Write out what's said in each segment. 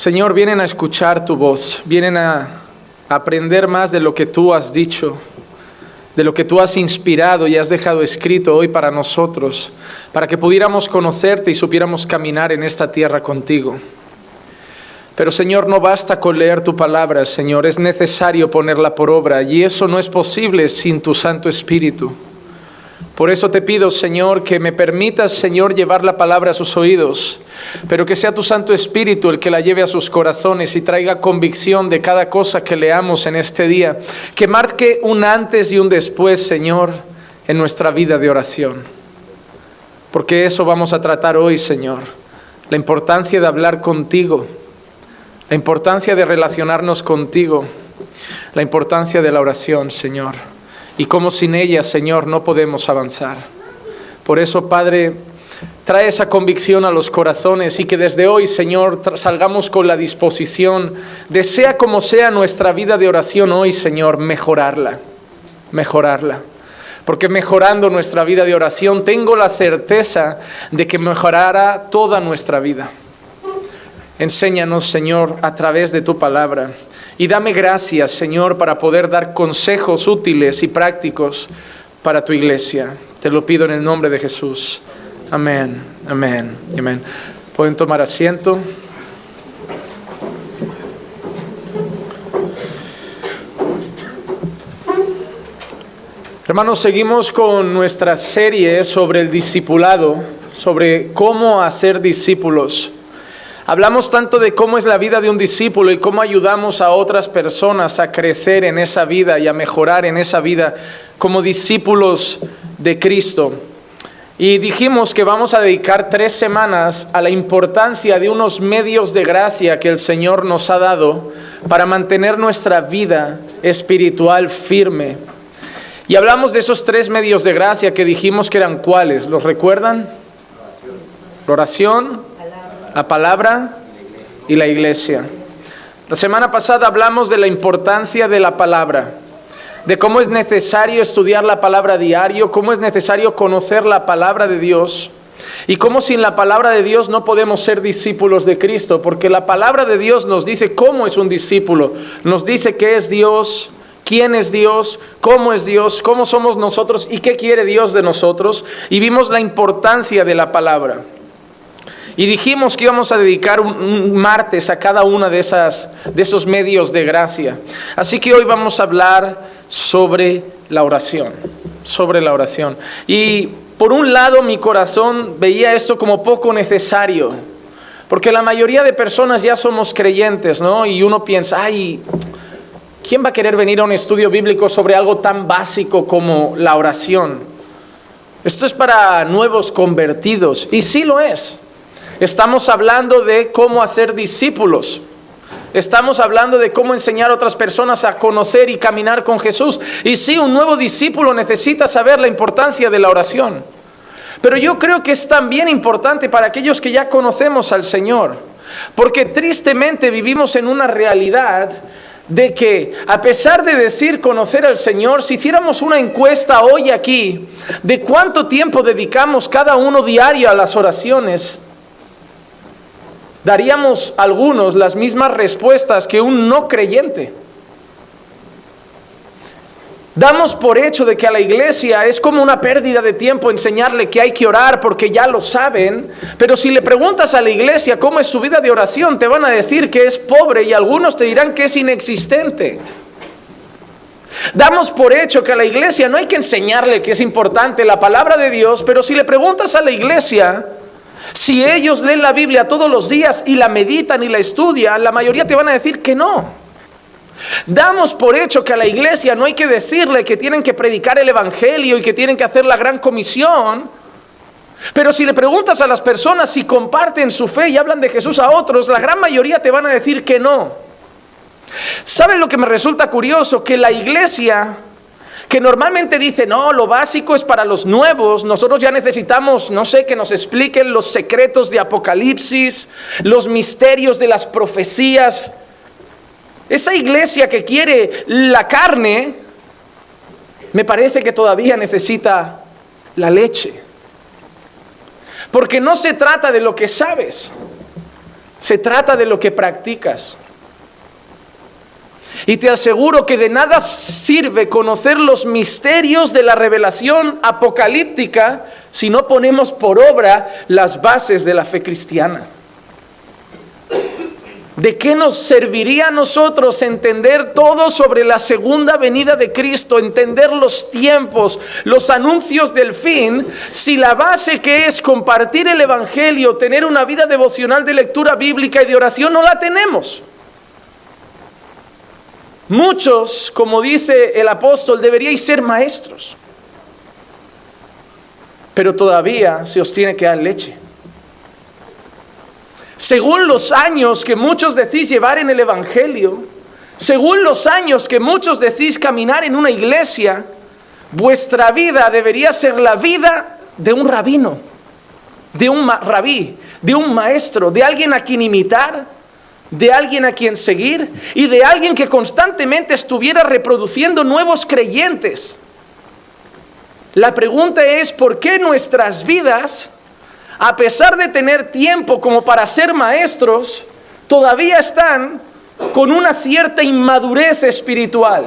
Señor, vienen a escuchar tu voz, vienen a aprender más de lo que tú has dicho, de lo que tú has inspirado y has dejado escrito hoy para nosotros, para que pudiéramos conocerte y supiéramos caminar en esta tierra contigo. Pero Señor, no basta con leer tu palabra, Señor, es necesario ponerla por obra y eso no es posible sin tu Santo Espíritu. Por eso te pido, Señor, que me permitas, Señor, llevar la palabra a sus oídos, pero que sea tu Santo Espíritu el que la lleve a sus corazones y traiga convicción de cada cosa que leamos en este día, que marque un antes y un después, Señor, en nuestra vida de oración. Porque eso vamos a tratar hoy, Señor, la importancia de hablar contigo, la importancia de relacionarnos contigo, la importancia de la oración, Señor, y cómo sin ella, Señor, no podemos avanzar. Por eso, Padre, trae esa convicción a los corazones y que desde hoy, Señor, salgamos con la disposición de, sea como sea nuestra vida de oración hoy, Señor, mejorarla. Porque mejorando nuestra vida de oración, tengo la certeza de que mejorará toda nuestra vida. Enséñanos, Señor, a través de tu palabra. Y dame gracias, Señor, para poder dar consejos útiles y prácticos para tu iglesia. Te lo pido en el nombre de Jesús. Amén, amén, amén. Pueden tomar asiento. Hermanos, seguimos con nuestra serie sobre el discipulado, sobre cómo hacer discípulos. Hablamos tanto de cómo es la vida de un discípulo y cómo ayudamos a otras personas a crecer en esa vida y a mejorar en esa vida como discípulos de Cristo. Y dijimos que vamos a dedicar 3 semanas a la importancia de unos medios de gracia que el Señor nos ha dado para mantener nuestra vida espiritual firme. Y hablamos de esos 3 medios de gracia que dijimos que eran ¿cuáles? ¿Los recuerdan? La oración, la palabra y la iglesia. La semana pasada hablamos de la importancia de la palabra, de cómo es necesario estudiar la palabra diario, cómo es necesario conocer la palabra de Dios y cómo sin la palabra de Dios no podemos ser discípulos de Cristo, porque la palabra de Dios nos dice cómo es un discípulo, nos dice qué es Dios, quién es Dios, cómo somos nosotros y qué quiere Dios de nosotros, y vimos la importancia de la palabra. Y dijimos que íbamos a dedicar un martes a cada una de esos medios de gracia. Así que hoy vamos a hablar sobre la oración. Y por un lado mi corazón veía esto como poco necesario, porque la mayoría de personas ya somos creyentes, ¿no? Y uno piensa, ¿quién va a querer venir a un estudio bíblico sobre algo tan básico como la oración? Esto es para nuevos convertidos, y sí lo es. Estamos hablando de cómo hacer discípulos. Estamos hablando de cómo enseñar a otras personas a conocer y caminar con Jesús. Y sí, un nuevo discípulo necesita saber la importancia de la oración. Pero yo creo que es también importante para aquellos que ya conocemos al Señor. Porque tristemente vivimos en una realidad de que, a pesar de decir conocer al Señor, si hiciéramos una encuesta hoy aquí de cuánto tiempo dedicamos cada uno diario a las oraciones, daríamos algunos las mismas respuestas que un no creyente. Damos por hecho de que a la iglesia es como una pérdida de tiempo enseñarle que hay que orar porque ya lo saben, pero si le preguntas a la iglesia cómo es su vida de oración, te van a decir que es pobre y algunos te dirán que es inexistente. Damos por hecho que a la iglesia no hay que enseñarle que es importante la palabra de Dios, pero si le preguntas a la iglesia si ellos leen la Biblia todos los días y la meditan y la estudian, la mayoría te van a decir que no. Damos por hecho que a la iglesia no hay que decirle que tienen que predicar el evangelio y que tienen que hacer la gran comisión, pero si le preguntas a las personas si comparten su fe y hablan de Jesús a otros, la gran mayoría te van a decir que no. ¿Saben lo que me resulta curioso? Que la iglesia, que normalmente dice, no, lo básico es para los nuevos, nosotros ya necesitamos, que nos expliquen los secretos de Apocalipsis, los misterios de las profecías. Esa iglesia que quiere la carne, me parece que todavía necesita la leche. Porque no se trata de lo que sabes, Se trata de lo que practicas. Y te aseguro que de nada sirve conocer los misterios de la revelación apocalíptica si no ponemos por obra las bases de la fe cristiana. ¿De qué nos serviría a nosotros entender todo sobre la segunda venida de Cristo, entender los tiempos, los anuncios del fin, si la base que es compartir el Evangelio, tener una vida devocional de lectura bíblica y de oración, no la tenemos? Muchos, como dice el apóstol, deberíais ser maestros, pero todavía se os tiene que dar leche. Según los años que muchos decís llevar en el Evangelio, según los años que muchos decís caminar en una iglesia, vuestra vida debería ser la vida de un rabino, de un rabí, de un maestro, de alguien a quien imitar, de alguien a quien seguir y de alguien que constantemente estuviera reproduciendo nuevos creyentes. La pregunta es, ¿por qué nuestras vidas, a pesar de tener tiempo como para ser maestros, todavía están con una cierta inmadurez espiritual?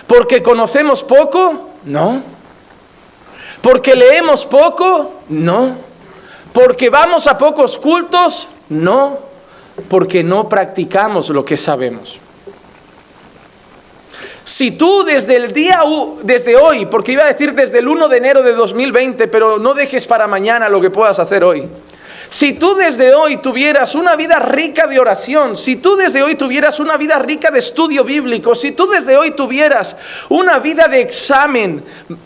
¿Porque conocemos poco? No. ¿Porque leemos poco? No. ¿Porque vamos a pocos cultos? No. Porque no practicamos lo que sabemos. Si tú desde hoy, porque iba a decir desde el 1 de enero de 2020, pero no dejes para mañana lo que puedas hacer hoy. Si tú desde hoy tuvieras una vida rica de oración, si tú desde hoy tuvieras una vida rica de estudio bíblico, si tú desde hoy tuvieras una vida de examen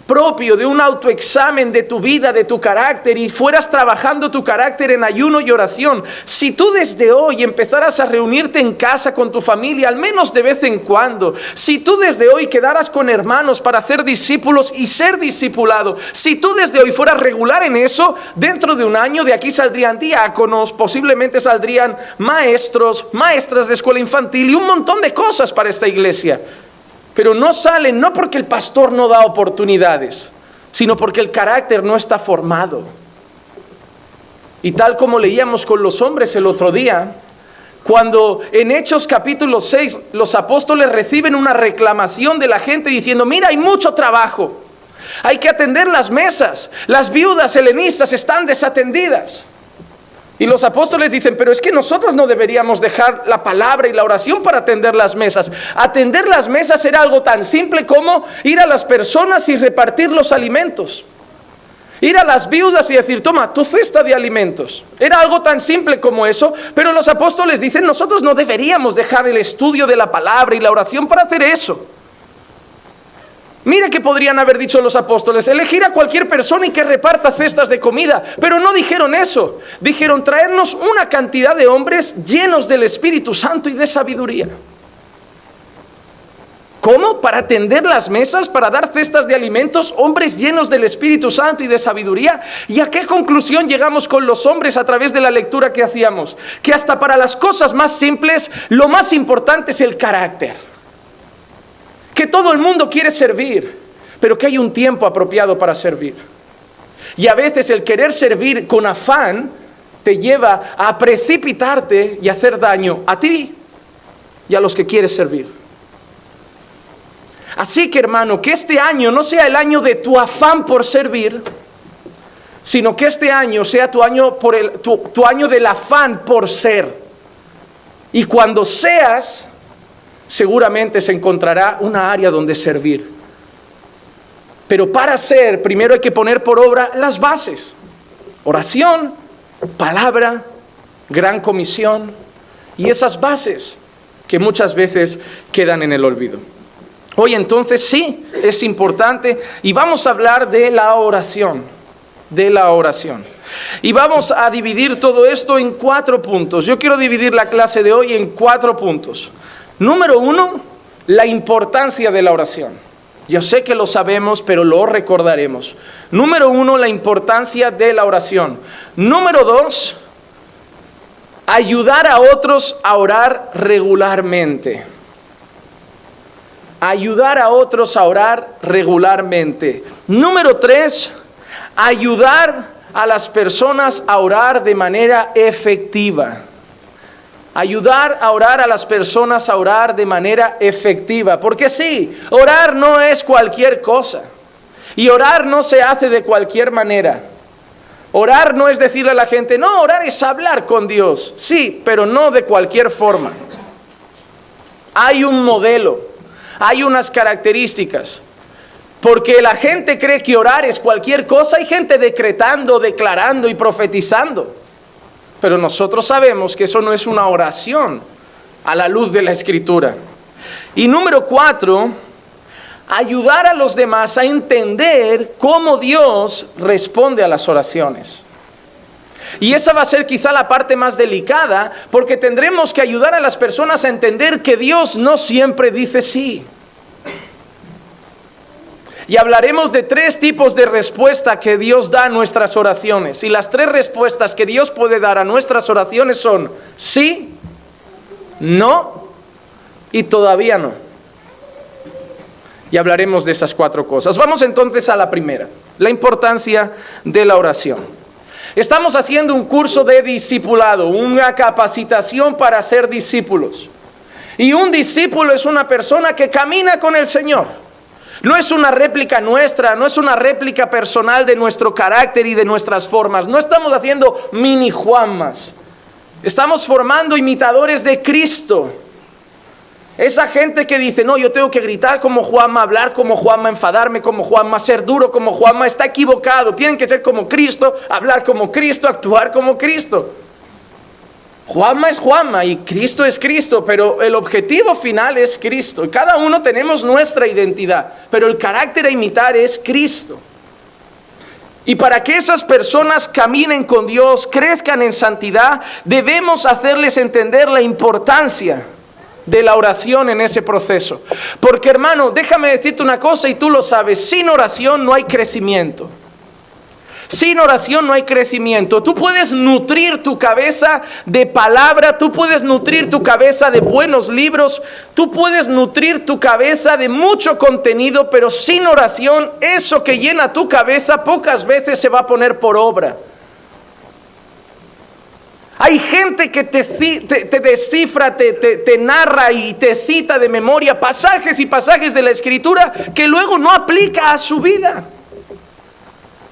propio, de un autoexamen de tu vida, de tu carácter, y fueras trabajando tu carácter en ayuno y oración, si tú desde hoy empezaras a reunirte en casa con tu familia, al menos de vez en cuando, si tú desde hoy quedaras con hermanos para ser discípulos y ser discipulado, si tú desde hoy fueras regular en eso, dentro de un año de aquí saldrían diáconos, posiblemente saldrían maestros, maestras de escuela infantil y un montón de cosas para esta iglesia. Pero no salen, no porque el pastor no da oportunidades, sino porque el carácter no está formado. Y tal como leíamos con los hombres el otro día, cuando en Hechos capítulo 6 los apóstoles reciben una reclamación de la gente diciendo, mira, hay mucho trabajo, hay que atender las mesas, las viudas helenistas están desatendidas. Y los apóstoles dicen, pero es que nosotros no deberíamos dejar la palabra y la oración para atender las mesas. Atender las mesas era algo tan simple como ir a las personas y repartir los alimentos. Ir a las viudas y decir, toma, tu cesta de alimentos. Era algo tan simple como eso, pero los apóstoles dicen, nosotros no deberíamos dejar el estudio de la palabra y la oración para hacer eso. Mira que podrían haber dicho los apóstoles, elegir a cualquier persona y que reparta cestas de comida, pero no dijeron eso. Dijeron, traernos una cantidad de hombres llenos del Espíritu Santo y de sabiduría. ¿Cómo? Para atender las mesas, para dar cestas de alimentos, hombres llenos del Espíritu Santo y de sabiduría. ¿Y a qué conclusión llegamos con los hombres a través de la lectura que hacíamos? Que hasta para las cosas más simples, lo más importante es el carácter. Que todo el mundo quiere servir, pero que hay un tiempo apropiado para servir. Y a veces el querer servir con afán te lleva a precipitarte y hacer daño a ti y a los que quieres servir. Así que, hermano, que este año no sea el año de tu afán por servir, sino que este año sea tu año, tu año del afán por ser. Y cuando seas, seguramente se encontrará una área donde servir. Pero para ser, primero hay que poner por obra las bases. Oración, palabra, gran comisión y esas bases que muchas veces quedan en el olvido. Hoy entonces sí, es importante y vamos a hablar de la oración. De la oración. Y vamos a dividir todo esto en 4 puntos. Yo quiero dividir la clase de hoy en 4 puntos. Número 1, la importancia de la oración. Yo sé que lo sabemos, pero lo recordaremos. Número 1, la importancia de la oración. Número 2, ayudar a otros a orar regularmente. Ayudar a otros a orar regularmente. Número 3, ayudar a las personas a orar de manera efectiva. Ayudar a orar a las personas a orar de manera efectiva. Porque sí, orar no es cualquier cosa. Y orar no se hace de cualquier manera. Orar no es decirle a la gente, no, orar es hablar con Dios. Sí, pero no de cualquier forma. Hay un modelo, hay unas características. Porque la gente cree que orar es cualquier cosa. Hay gente decretando, declarando y profetizando. Pero nosotros sabemos que eso no es una oración a la luz de la Escritura. Y número 4, ayudar a los demás a entender cómo Dios responde a las oraciones. Y esa va a ser quizá la parte más delicada, porque tendremos que ayudar a las personas a entender que Dios no siempre dice sí. Y hablaremos de 3 tipos de respuesta que Dios da a nuestras oraciones. Y las 3 respuestas que Dios puede dar a nuestras oraciones son sí, no y todavía no. Y hablaremos de esas 4 cosas. Vamos entonces a la primera, la importancia de la oración. Estamos haciendo un curso de discipulado, una capacitación para ser discípulos. Y un discípulo es una persona que camina con el Señor. No es una réplica nuestra, no es una réplica personal de nuestro carácter y de nuestras formas. No estamos haciendo mini Juanmas. Estamos formando imitadores de Cristo. Esa gente que dice, no, yo tengo que gritar como Juanma, hablar como Juanma, enfadarme como Juanma, ser duro como Juanma, está equivocado. Tienen que ser como Cristo, hablar como Cristo, actuar como Cristo. Juanma es Juanma y Cristo es Cristo, pero el objetivo final es Cristo. Y cada uno tenemos nuestra identidad, pero el carácter a imitar es Cristo. Y para que esas personas caminen con Dios, crezcan en santidad, debemos hacerles entender la importancia de la oración en ese proceso. Porque hermano, déjame decirte una cosa y tú lo sabes, sin oración no hay crecimiento. Sin oración no hay crecimiento. Tú puedes nutrir tu cabeza de palabra, tú puedes nutrir tu cabeza de buenos libros, tú puedes nutrir tu cabeza de mucho contenido, pero sin oración, eso que llena tu cabeza pocas veces se va a poner por obra. Hay gente que te descifra, te narra y te cita de memoria pasajes y pasajes de la Escritura que luego no aplica a su vida.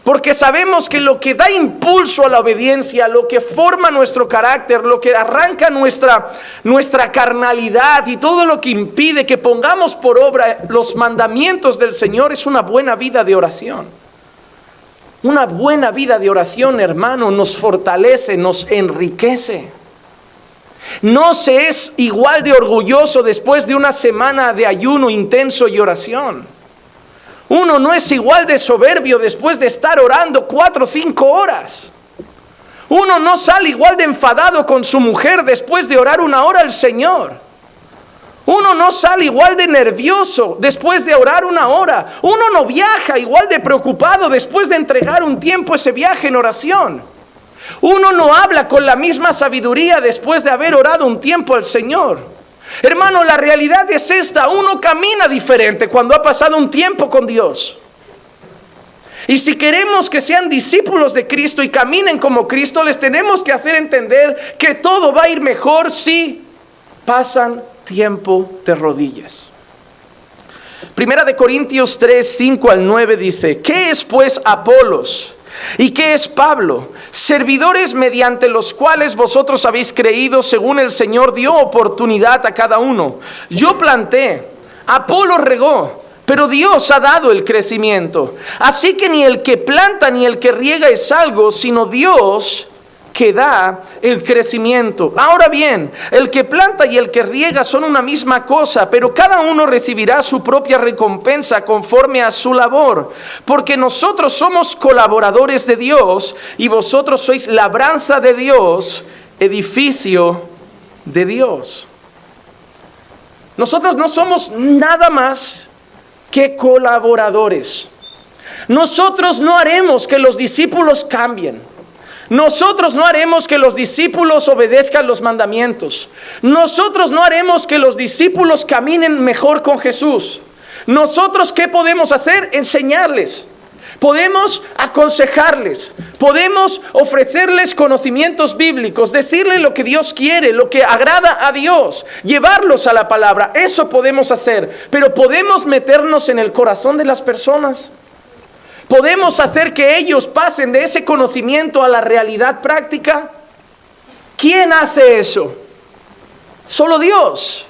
Porque sabemos que lo que da impulso a la obediencia, lo que forma nuestro carácter, lo que arranca nuestra carnalidad y todo lo que impide que pongamos por obra los mandamientos del Señor es una buena vida de oración. Una buena vida de oración, hermano, nos fortalece, nos enriquece. No se es igual de orgulloso después de una semana de ayuno intenso y oración. Uno no es igual de soberbio después de estar orando 4 o 5 horas. Uno no sale igual de enfadado con su mujer después de orar 1 hora al Señor. Uno no sale igual de nervioso después de orar 1 hora. Uno no viaja igual de preocupado después de entregar un tiempo ese viaje en oración. Uno no habla con la misma sabiduría después de haber orado un tiempo al Señor. Hermano, la realidad es esta, uno camina diferente cuando ha pasado un tiempo con Dios. Y si queremos que sean discípulos de Cristo y caminen como Cristo, les tenemos que hacer entender que todo va a ir mejor si pasan tiempo de rodillas. Primera de Corintios 3, 5 al 9 dice, ¿qué es pues Apolos? ¿Y qué es Pablo? Servidores mediante los cuales vosotros habéis creído según el Señor dio oportunidad a cada uno. Yo planté, Apolo regó, pero Dios ha dado el crecimiento. Así que ni el que planta ni el que riega es algo, sino Dios que da el crecimiento. Ahora bien, el que planta y el que riega son una misma cosa, pero cada uno recibirá su propia recompensa conforme a su labor. Porque nosotros somos colaboradores de Dios y vosotros sois labranza de Dios, edificio de Dios. Nosotros no somos nada más que colaboradores. Nosotros no haremos que los discípulos cambien. Nosotros no haremos que los discípulos obedezcan los mandamientos. Nosotros no haremos que los discípulos caminen mejor con Jesús. Nosotros, ¿qué podemos hacer? Enseñarles. Podemos aconsejarles, podemos ofrecerles conocimientos bíblicos, decirles lo que Dios quiere, lo que agrada a Dios, llevarlos a la palabra. Eso podemos hacer, pero podemos meternos en el corazón de las personas. Podemos hacer que ellos pasen de ese conocimiento a la realidad práctica. ¿Quién hace eso? Solo Dios.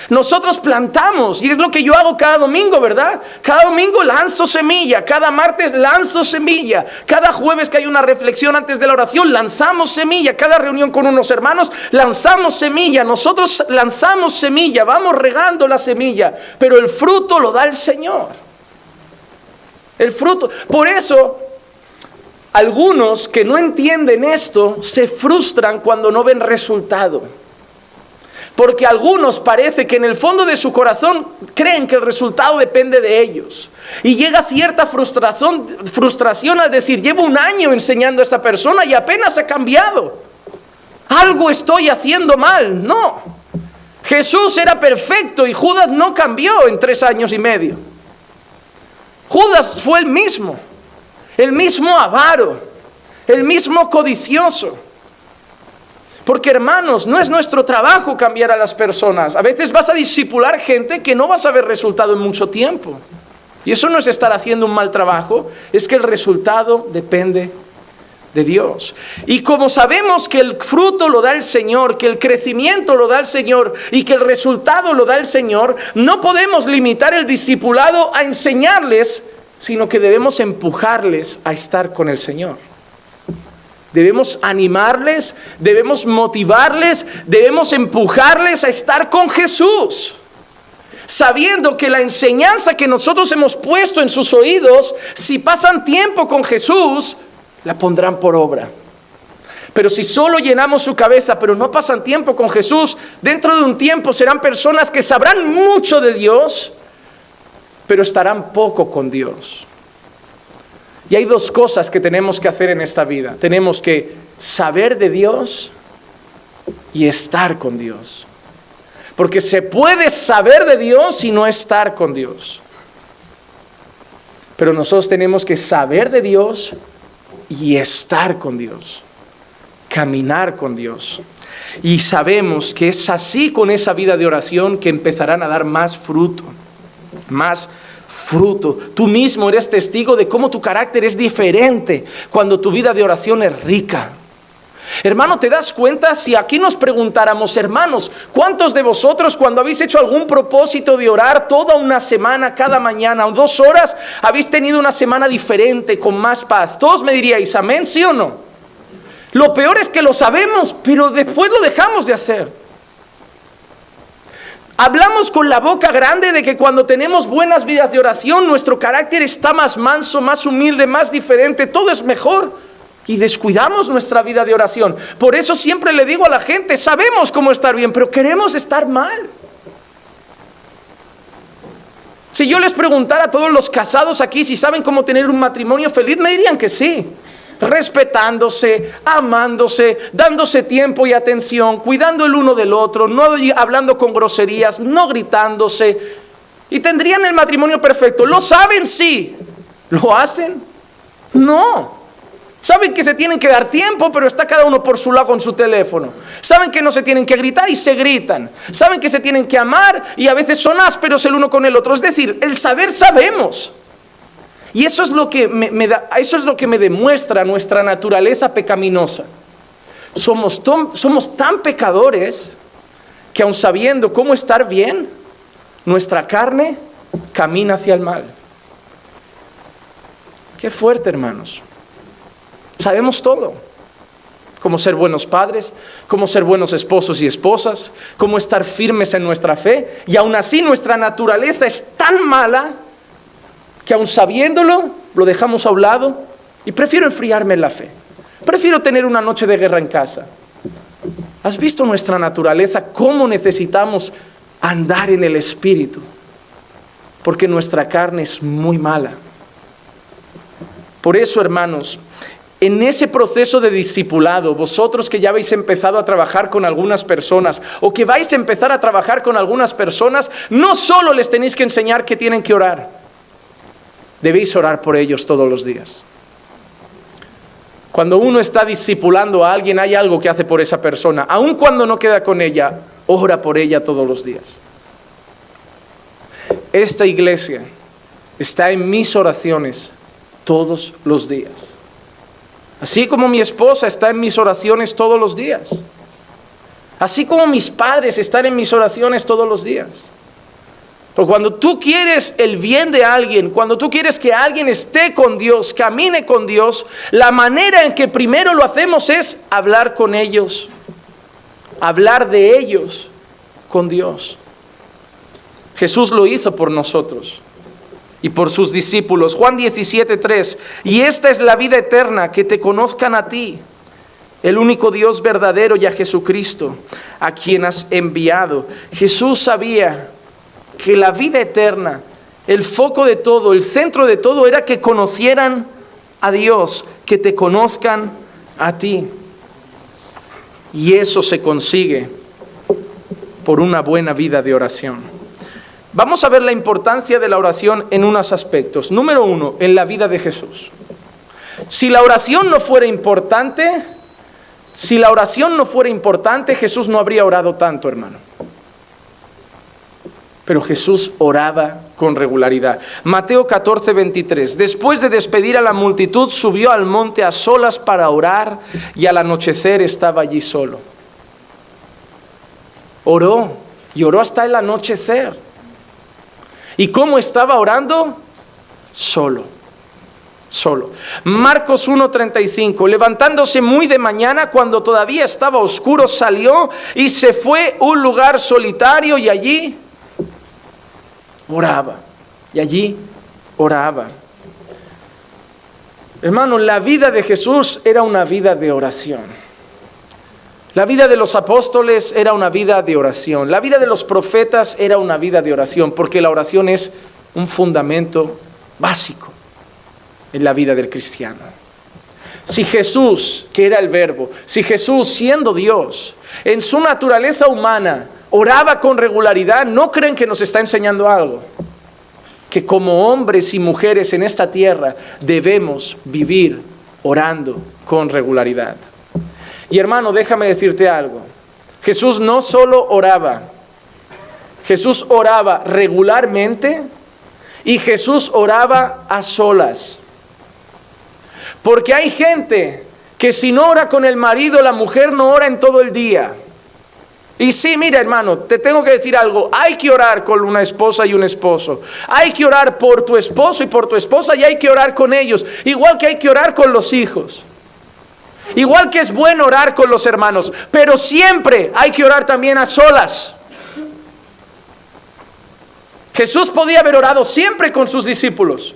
Nosotros plantamos, y es lo que yo hago cada domingo, ¿verdad? Cada domingo lanzo semilla, cada martes lanzo semilla, cada jueves que hay una reflexión antes de la oración, lanzamos semilla, cada reunión con unos hermanos, lanzamos semilla, nosotros lanzamos semilla, vamos regando la semilla, pero el fruto lo da el Señor. El fruto. Por eso, algunos que no entienden esto se frustran cuando no ven resultado. Porque algunos parece que en el fondo de su corazón creen que el resultado depende de ellos. Y llega cierta frustración al decir, llevo un año enseñando a esa persona y apenas ha cambiado. Algo estoy haciendo mal. No. Jesús era perfecto y Judas no cambió en 3 años y medio. Judas fue el mismo avaro, el mismo codicioso. Porque hermanos, no es nuestro trabajo cambiar a las personas. A veces vas a discipular gente que no vas a ver resultado en mucho tiempo. Y eso no es estar haciendo un mal trabajo, es que el resultado depende de Dios. Y como sabemos que el fruto lo da el Señor, que el crecimiento lo da el Señor y que el resultado lo da el Señor, no podemos limitar el discipulado a enseñarles, sino que debemos empujarles a estar con el Señor. Debemos animarles, debemos motivarles, debemos empujarles a estar con Jesús. Sabiendo que la enseñanza que nosotros hemos puesto en sus oídos, si pasan tiempo con Jesús, la pondrán por obra. Pero si solo llenamos su cabeza, pero no pasan tiempo con Jesús, dentro de un tiempo serán personas que sabrán mucho de Dios, pero estarán poco con Dios. Y hay 2 cosas que tenemos que hacer en esta vida. Tenemos que saber de Dios y estar con Dios. Porque se puede saber de Dios y no estar con Dios. Pero nosotros tenemos que saber de Dios y estar con Dios. Caminar con Dios. Y sabemos que es así con esa vida de oración que empezarán a dar más fruto. Más fruto. Tú mismo eres testigo de cómo tu carácter es diferente cuando tu vida de oración es rica. Hermano, ¿te das cuenta? Si aquí nos preguntáramos, hermanos, ¿cuántos de vosotros cuando habéis hecho algún propósito de orar toda una semana, cada mañana o 2 horas, habéis tenido una semana diferente, con más paz? Todos me diríais, amén, ¿sí o no? Lo peor es que lo sabemos, pero después lo dejamos de hacer. Hablamos con la boca grande de que cuando tenemos buenas vidas de oración, nuestro carácter está más manso, más humilde, más diferente, todo es mejor. Y descuidamos nuestra vida de oración. Por eso siempre le digo a la gente, sabemos cómo estar bien, pero queremos estar mal. Si yo les preguntara a todos los casados aquí si saben cómo tener un matrimonio feliz, me dirían que sí. Respetándose, amándose, dándose tiempo y atención, cuidando el uno del otro, no hablando con groserías, no gritándose, y tendrían el matrimonio perfecto. ¿Lo saben? Sí. ¿Lo hacen? No. Saben que se tienen que dar tiempo, pero está cada uno por su lado con su teléfono. Saben que no se tienen que gritar y se gritan. Saben que se tienen que amar y a veces son ásperos el uno con el otro. Es decir, el saber sabemos. Y eso es lo que eso es lo que me demuestra nuestra naturaleza pecaminosa. Somos tan pecadores que aun sabiendo cómo estar bien, nuestra carne camina hacia el mal. Qué fuerte, hermanos. Sabemos todo. Cómo ser buenos padres, cómo ser buenos esposos y esposas, cómo estar firmes en nuestra fe. Y aún así nuestra naturaleza es tan mala que aun sabiéndolo, lo dejamos a un lado y prefiero enfriarme en la fe. Prefiero tener una noche de guerra en casa. ¿Has visto nuestra naturaleza? ¿Cómo necesitamos andar en el Espíritu? Porque nuestra carne es muy mala. Por eso, hermanos, en ese proceso de discipulado, vosotros que ya habéis empezado a trabajar con algunas personas o que vais a empezar a trabajar con algunas personas, no solo les tenéis que enseñar que tienen que orar. debéis orar por ellos todos los días. Cuando uno está discipulando a alguien, hay algo que hace por esa persona. Aun cuando no queda con ella, ora por ella todos los días. Esta iglesia está en mis oraciones todos los días. Así como mi esposa está en mis oraciones todos los días. Así como mis padres están en mis oraciones todos los días. Porque cuando tú quieres el bien de alguien, cuando tú quieres que alguien esté con Dios, camine con Dios, la manera en que primero lo hacemos es hablar con ellos, hablar de ellos con Dios. Jesús lo hizo por nosotros y por sus discípulos. Juan 17:3, y esta es la vida eterna, que te conozcan a ti, el único Dios verdadero, y a Jesucristo, a quien has enviado. Jesús sabía que la vida eterna, el foco de todo, el centro de todo, era que conocieran a Dios, que te conozcan a ti. Y eso se consigue por una buena vida de oración. Vamos a ver la importancia de la oración en unos aspectos. Número 1, en la vida de Jesús. Si la oración no fuera importante, Jesús no habría orado tanto, hermano. Pero Jesús oraba con regularidad. Mateo 14:23. Después de despedir a la multitud, subió al monte a solas para orar, y al anochecer estaba allí solo. Oró, y oró hasta el anochecer. ¿Y cómo estaba orando? Solo. Marcos 1:35. Levantándose muy de mañana, cuando todavía estaba oscuro, salió y se fue a un lugar solitario, y allí oraba. Hermano, la vida de Jesús era una vida de oración. La vida de los apóstoles era una vida de oración. La vida de los profetas era una vida de oración, porque la oración es un fundamento básico en la vida del cristiano. Si Jesús, que era el Verbo, si Jesús, siendo Dios, en su naturaleza humana, oraba con regularidad, ¿no creen que nos está enseñando algo? Que como hombres y mujeres en esta tierra debemos vivir orando con regularidad. Y hermano, déjame decirte algo. Jesús no solo oraba, Jesús oraba regularmente, y Jesús oraba a solas. Porque hay gente que si no ora con el marido, la mujer no ora en todo el día. Y sí, mira, hermano, te tengo que decir algo. Hay que orar con una esposa y un esposo. Hay que orar por tu esposo y por tu esposa, y hay que orar con ellos. Igual que hay que orar con los hijos. Igual que es bueno orar con los hermanos. Pero siempre hay que orar también a solas. Jesús podía haber orado siempre con sus discípulos,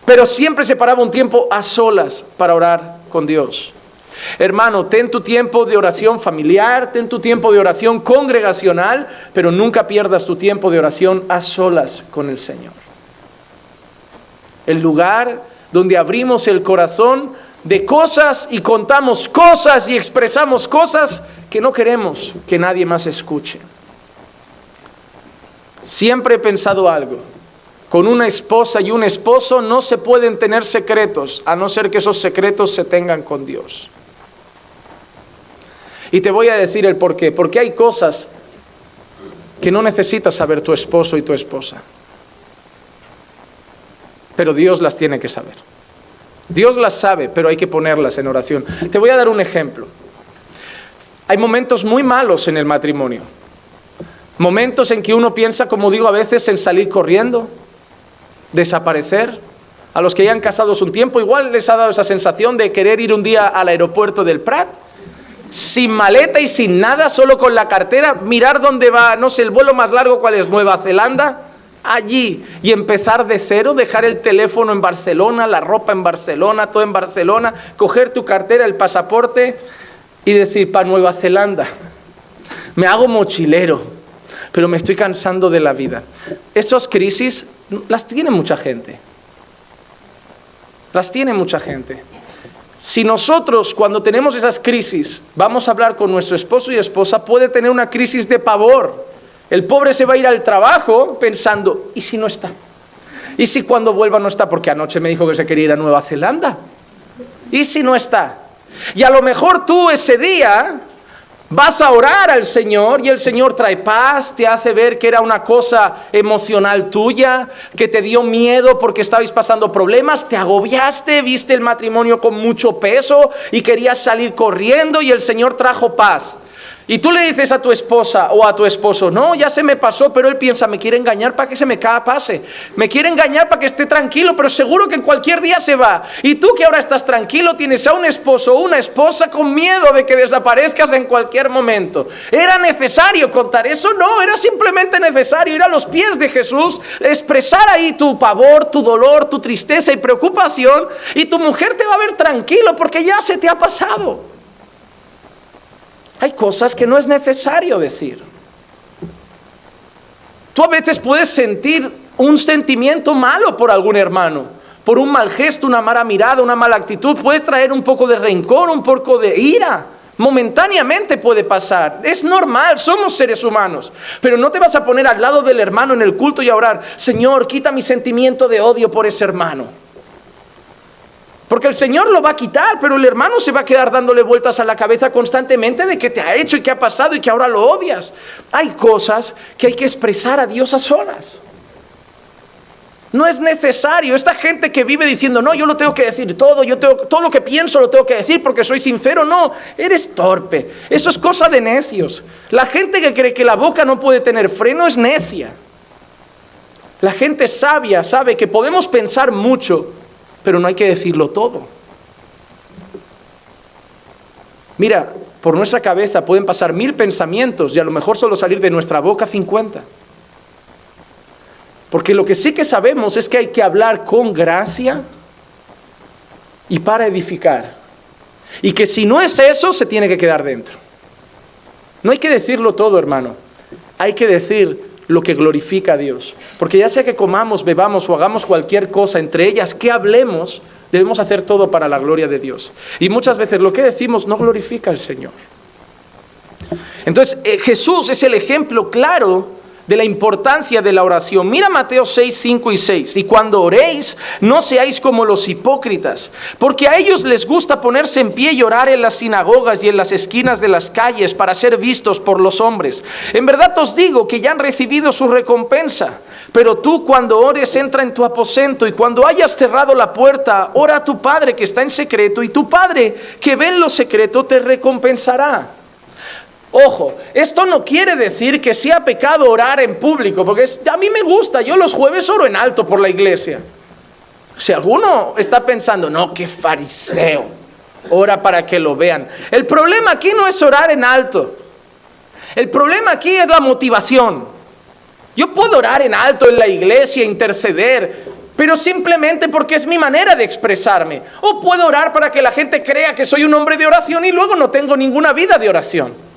pero siempre separaba un tiempo a solas para orar con Dios. Hermano, ten tu tiempo de oración familiar, ten tu tiempo de oración congregacional, pero nunca pierdas tu tiempo de oración a solas con el Señor. El lugar donde abrimos el corazón de cosas y contamos cosas y expresamos cosas que no queremos que nadie más escuche. Siempre he pensado algo. Con una esposa y un esposo no se pueden tener secretos, a no ser que esos secretos se tengan con Dios. Y te voy a decir el por qué. Porque hay cosas que no necesitas saber tu esposo y tu esposa, pero Dios las tiene que saber. Dios las sabe, pero hay que ponerlas en oración. Te voy a dar un ejemplo. Hay momentos muy malos en el matrimonio. Momentos en que uno piensa, como digo a veces, en salir corriendo, desaparecer. A los que ya han casados un tiempo, igual les ha dado esa sensación de querer ir un día al aeropuerto del Prat, sin maleta y sin nada, solo con la cartera, mirar dónde va, no sé, el vuelo más largo, ¿cuál es? Nueva Zelanda, allí, y empezar de cero, dejar el teléfono en Barcelona, la ropa en Barcelona, todo en Barcelona, coger tu cartera, el pasaporte y decir, para Nueva Zelanda, me hago mochilero, pero me estoy cansando de la vida. Estas crisis las tiene mucha gente. Las tiene mucha gente. Si nosotros, cuando tenemos esas crisis, vamos a hablar con nuestro esposo y esposa, puede tener una crisis de pavor. El pobre se va a ir al trabajo pensando, ¿y si no está? ¿Y si cuando vuelva no está? Porque anoche me dijo que se quería ir a Nueva Zelanda. ¿Y si no está? Y a lo mejor tú ese día vas a orar al Señor y el Señor trae paz, te hace ver que era una cosa emocional tuya, que te dio miedo porque estabais pasando problemas, te agobiaste, viste el matrimonio con mucho peso y querías salir corriendo y el Señor trajo paz. Y tú le dices a tu esposa o a tu esposo, no, ya se me pasó, pero él piensa, me quiere engañar para que se me pase. Me quiere engañar para que esté tranquilo, pero seguro que en cualquier día se va. Y tú que ahora estás tranquilo, tienes a un esposo o una esposa con miedo de que desaparezcas en cualquier momento. ¿Era necesario contar eso? No, era simplemente necesario ir a los pies de Jesús, expresar ahí tu pavor, tu dolor, tu tristeza y preocupación, y tu mujer te va a ver tranquilo porque ya se te ha pasado. Hay cosas que no es necesario decir. Tú a veces puedes sentir un sentimiento malo por algún hermano, por un mal gesto, una mala mirada, una mala actitud. Puedes traer un poco de rencor, un poco de ira. Momentáneamente puede pasar. Es normal, somos seres humanos. Pero no te vas a poner al lado del hermano en el culto y a orar, Señor, quita mi sentimiento de odio por ese hermano. Porque el Señor lo va a quitar, pero el hermano se va a quedar dándole vueltas a la cabeza constantemente de qué te ha hecho y qué ha pasado y que ahora lo odias. Hay cosas que hay que expresar a Dios a solas. No es necesario. Esta gente que vive diciendo, no, yo lo tengo que decir todo, todo lo que pienso lo tengo que decir porque soy sincero. No, eres torpe. Eso es cosa de necios. La gente que cree que la boca no puede tener freno es necia. La gente sabia sabe que podemos pensar mucho, pero no hay que decirlo todo. Mira, por nuestra cabeza pueden pasar 1000 pensamientos y a lo mejor solo salir de nuestra boca 50. Porque lo que sí que sabemos es que hay que hablar con gracia y para edificar. Y que si no es eso, se tiene que quedar dentro. No hay que decirlo todo, hermano. Hay que decir lo que glorifica a Dios. Porque ya sea que comamos, bebamos o hagamos cualquier cosa, entre ellas que hablemos, debemos hacer todo para la gloria de Dios. Y muchas veces lo que decimos no glorifica al Señor. Entonces Jesús es el ejemplo claro de la importancia de la oración. Mira Mateo 6, 5 y 6. Y cuando oréis, no seáis como los hipócritas, porque a ellos les gusta ponerse en pie y orar en las sinagogas y en las esquinas de las calles para ser vistos por los hombres. En verdad os digo que ya han recibido su recompensa. Pero tú cuando ores, entra en tu aposento y cuando hayas cerrado la puerta, ora a tu Padre que está en secreto y tu Padre que ve en lo secreto te recompensará. Ojo, esto no quiere decir que sea pecado orar en público, porque a mí me gusta, yo los jueves oro en alto por la iglesia. Si alguno está pensando, no, qué fariseo, ora para que lo vean. El problema aquí no es orar en alto, el problema aquí es la motivación. Yo puedo orar en alto en la iglesia, interceder, pero simplemente porque es mi manera de expresarme. O puedo orar para que la gente crea que soy un hombre de oración y luego no tengo ninguna vida de oración.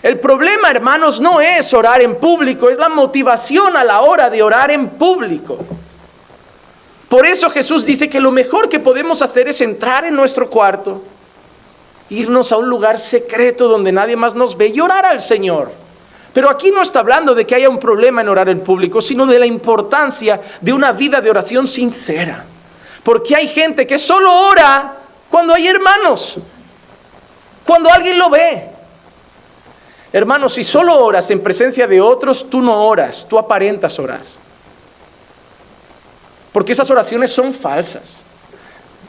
El problema, hermanos, no es orar en público, es la motivación a la hora de orar en público. Por eso Jesús dice que lo mejor que podemos hacer es entrar en nuestro cuarto, irnos a un lugar secreto donde nadie más nos ve y orar al Señor. Pero aquí no está hablando de que haya un problema en orar en público, sino de la importancia de una vida de oración sincera. Porque hay gente que solo ora cuando hay hermanos, cuando alguien lo ve. Hermanos, si solo oras en presencia de otros, tú no oras, tú aparentas orar. Porque esas oraciones son falsas.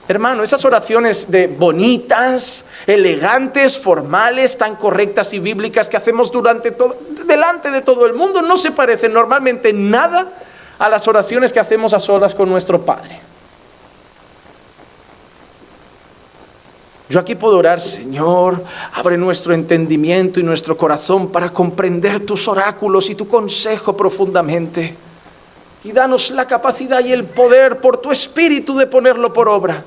Hermano, esas oraciones de bonitas, elegantes, formales, tan correctas y bíblicas que hacemos delante de todo el mundo, no se parecen normalmente nada a las oraciones que hacemos a solas con nuestro Padre. Yo aquí puedo orar, Señor, abre nuestro entendimiento y nuestro corazón para comprender tus oráculos y tu consejo profundamente. Y danos la capacidad y el poder por tu Espíritu de ponerlo por obra.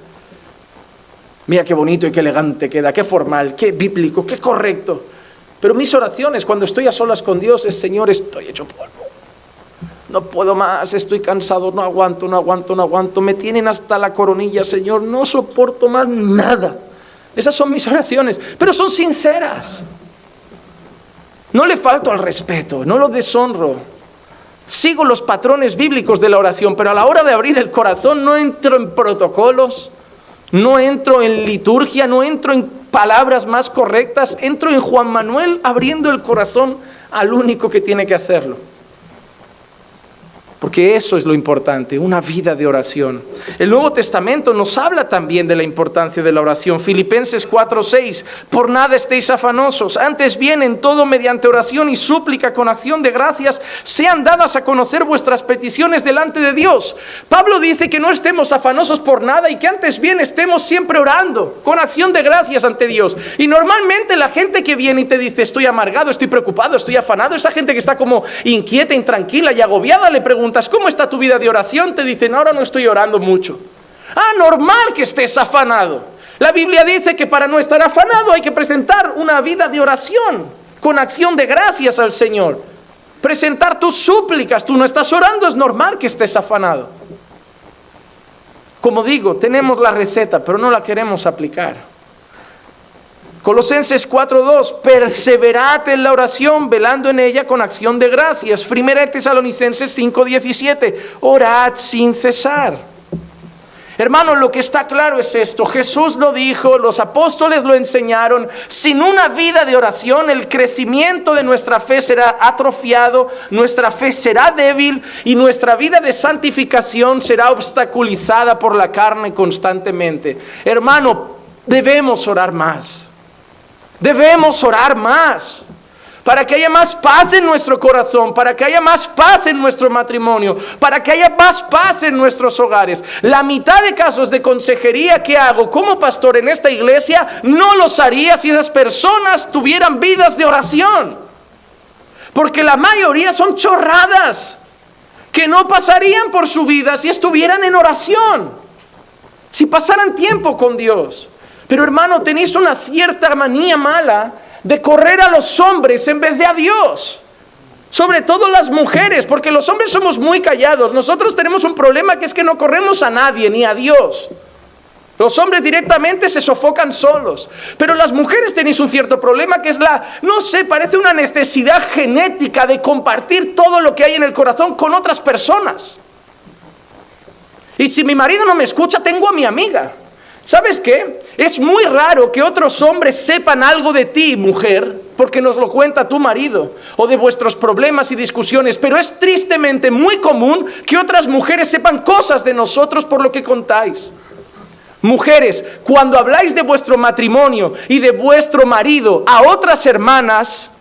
Mira qué bonito y qué elegante queda, qué formal, qué bíblico, qué correcto. Pero mis oraciones cuando estoy a solas con Dios es, Señor, estoy hecho polvo. No puedo más, estoy cansado, no aguanto. Me tienen hasta la coronilla, Señor, no soporto más nada. Esas son mis oraciones, pero son sinceras. No le falto al respeto, no lo deshonro. Sigo los patrones bíblicos de la oración, pero a la hora de abrir el corazón no entro en protocolos, no entro en liturgia, no entro en palabras más correctas, entro en Juan Manuel abriendo el corazón al único que tiene que hacerlo. Porque eso es lo importante, una vida de oración. El Nuevo Testamento nos habla también de la importancia de la oración. Filipenses 4:6, por nada estéis afanosos, antes bien en todo mediante oración y súplica con acción de gracias, sean dadas a conocer vuestras peticiones delante de Dios. Pablo dice que no estemos afanosos por nada y que antes bien estemos siempre orando, con acción de gracias ante Dios. Y normalmente la gente que viene y te dice, estoy amargado, estoy preocupado, estoy afanado, esa gente que está como inquieta, intranquila y agobiada, le pregunta, ¿cómo está tu vida de oración? Te dicen, ahora no estoy orando mucho. Normal que estés afanado. La Biblia dice que para no estar afanado hay que presentar una vida de oración, con acción de gracias al Señor. Presentar tus súplicas. Tú no estás orando, es normal que estés afanado. Como digo, tenemos la receta, pero no la queremos aplicar. Colosenses 4:2, perseverad en la oración, velando en ella con acción de gracias. Primera Tesalonicenses 5:17, orad sin cesar. Hermanos, lo que está claro es esto, Jesús lo dijo, los apóstoles lo enseñaron, sin una vida de oración el crecimiento de nuestra fe será atrofiado, nuestra fe será débil y nuestra vida de santificación será obstaculizada por la carne constantemente. Hermano, debemos orar más. Debemos orar más para que haya más paz en nuestro corazón, para que haya más paz en nuestro matrimonio, para que haya más paz en nuestros hogares. La mitad de casos de consejería que hago como pastor en esta iglesia no los haría si esas personas tuvieran vidas de oración, porque la mayoría son chorradas que no pasarían por su vida si estuvieran en oración, si pasaran tiempo con Dios. Pero hermano, tenéis una cierta manía mala de correr a los hombres en vez de a Dios. Sobre todo las mujeres, porque los hombres somos muy callados. Nosotros tenemos un problema que es que no corremos a nadie, ni a Dios. Los hombres directamente se sofocan solos. Pero las mujeres tenéis un cierto problema que es parece una necesidad genética de compartir todo lo que hay en el corazón con otras personas. Y si mi marido no me escucha, tengo a mi amiga. ¿Sabes qué? Es muy raro que otros hombres sepan algo de ti, mujer, porque nos lo cuenta tu marido, o de vuestros problemas y discusiones, pero es tristemente muy común que otras mujeres sepan cosas de nosotros por lo que contáis. Mujeres, cuando habláis de vuestro matrimonio y de vuestro marido a otras hermanas,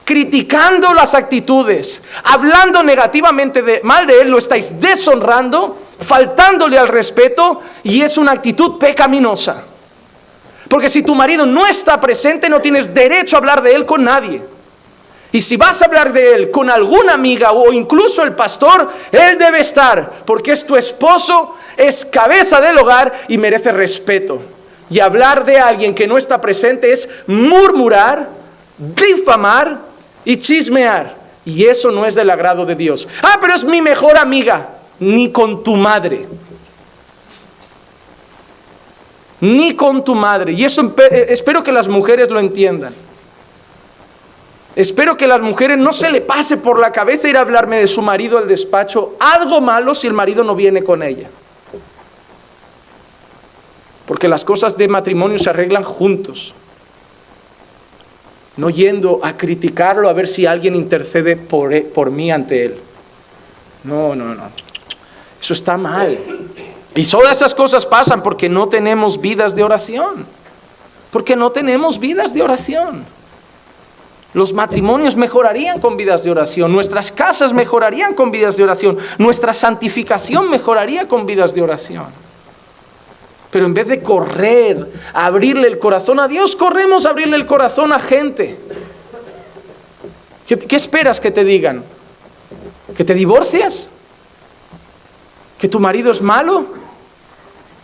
criticando las actitudes, hablando negativamente mal de él, lo estáis deshonrando, faltándole al respeto, y es una actitud pecaminosa. Porque si tu marido no está presente, no tienes derecho a hablar de él con nadie. Y si vas a hablar de él con alguna amiga o incluso el pastor, él debe estar, porque es tu esposo, es cabeza del hogar y merece respeto. Y hablar de alguien que no está presente es murmurar, difamar y chismear, y eso no es del agrado de Dios. Pero es mi mejor amiga. Ni con tu madre, ni con tu madre. Y eso espero que las mujeres lo entiendan. Espero que a las mujeres no se le pase por la cabeza ir a hablarme de su marido al despacho algo malo si el marido no viene con ella, porque las cosas de matrimonio se arreglan juntos, no yendo a criticarlo a ver si alguien intercede por mí ante él. No. Eso está mal. Y todas esas cosas pasan porque no tenemos vidas de oración. Porque no tenemos vidas de oración. Los matrimonios mejorarían con vidas de oración. Nuestras casas mejorarían con vidas de oración. Nuestra santificación mejoraría con vidas de oración. Pero en vez de correr a abrirle el corazón a Dios, corremos a abrirle el corazón a gente. ¿Qué esperas que te digan? ¿Que te divorcias? ¿Que tu marido es malo?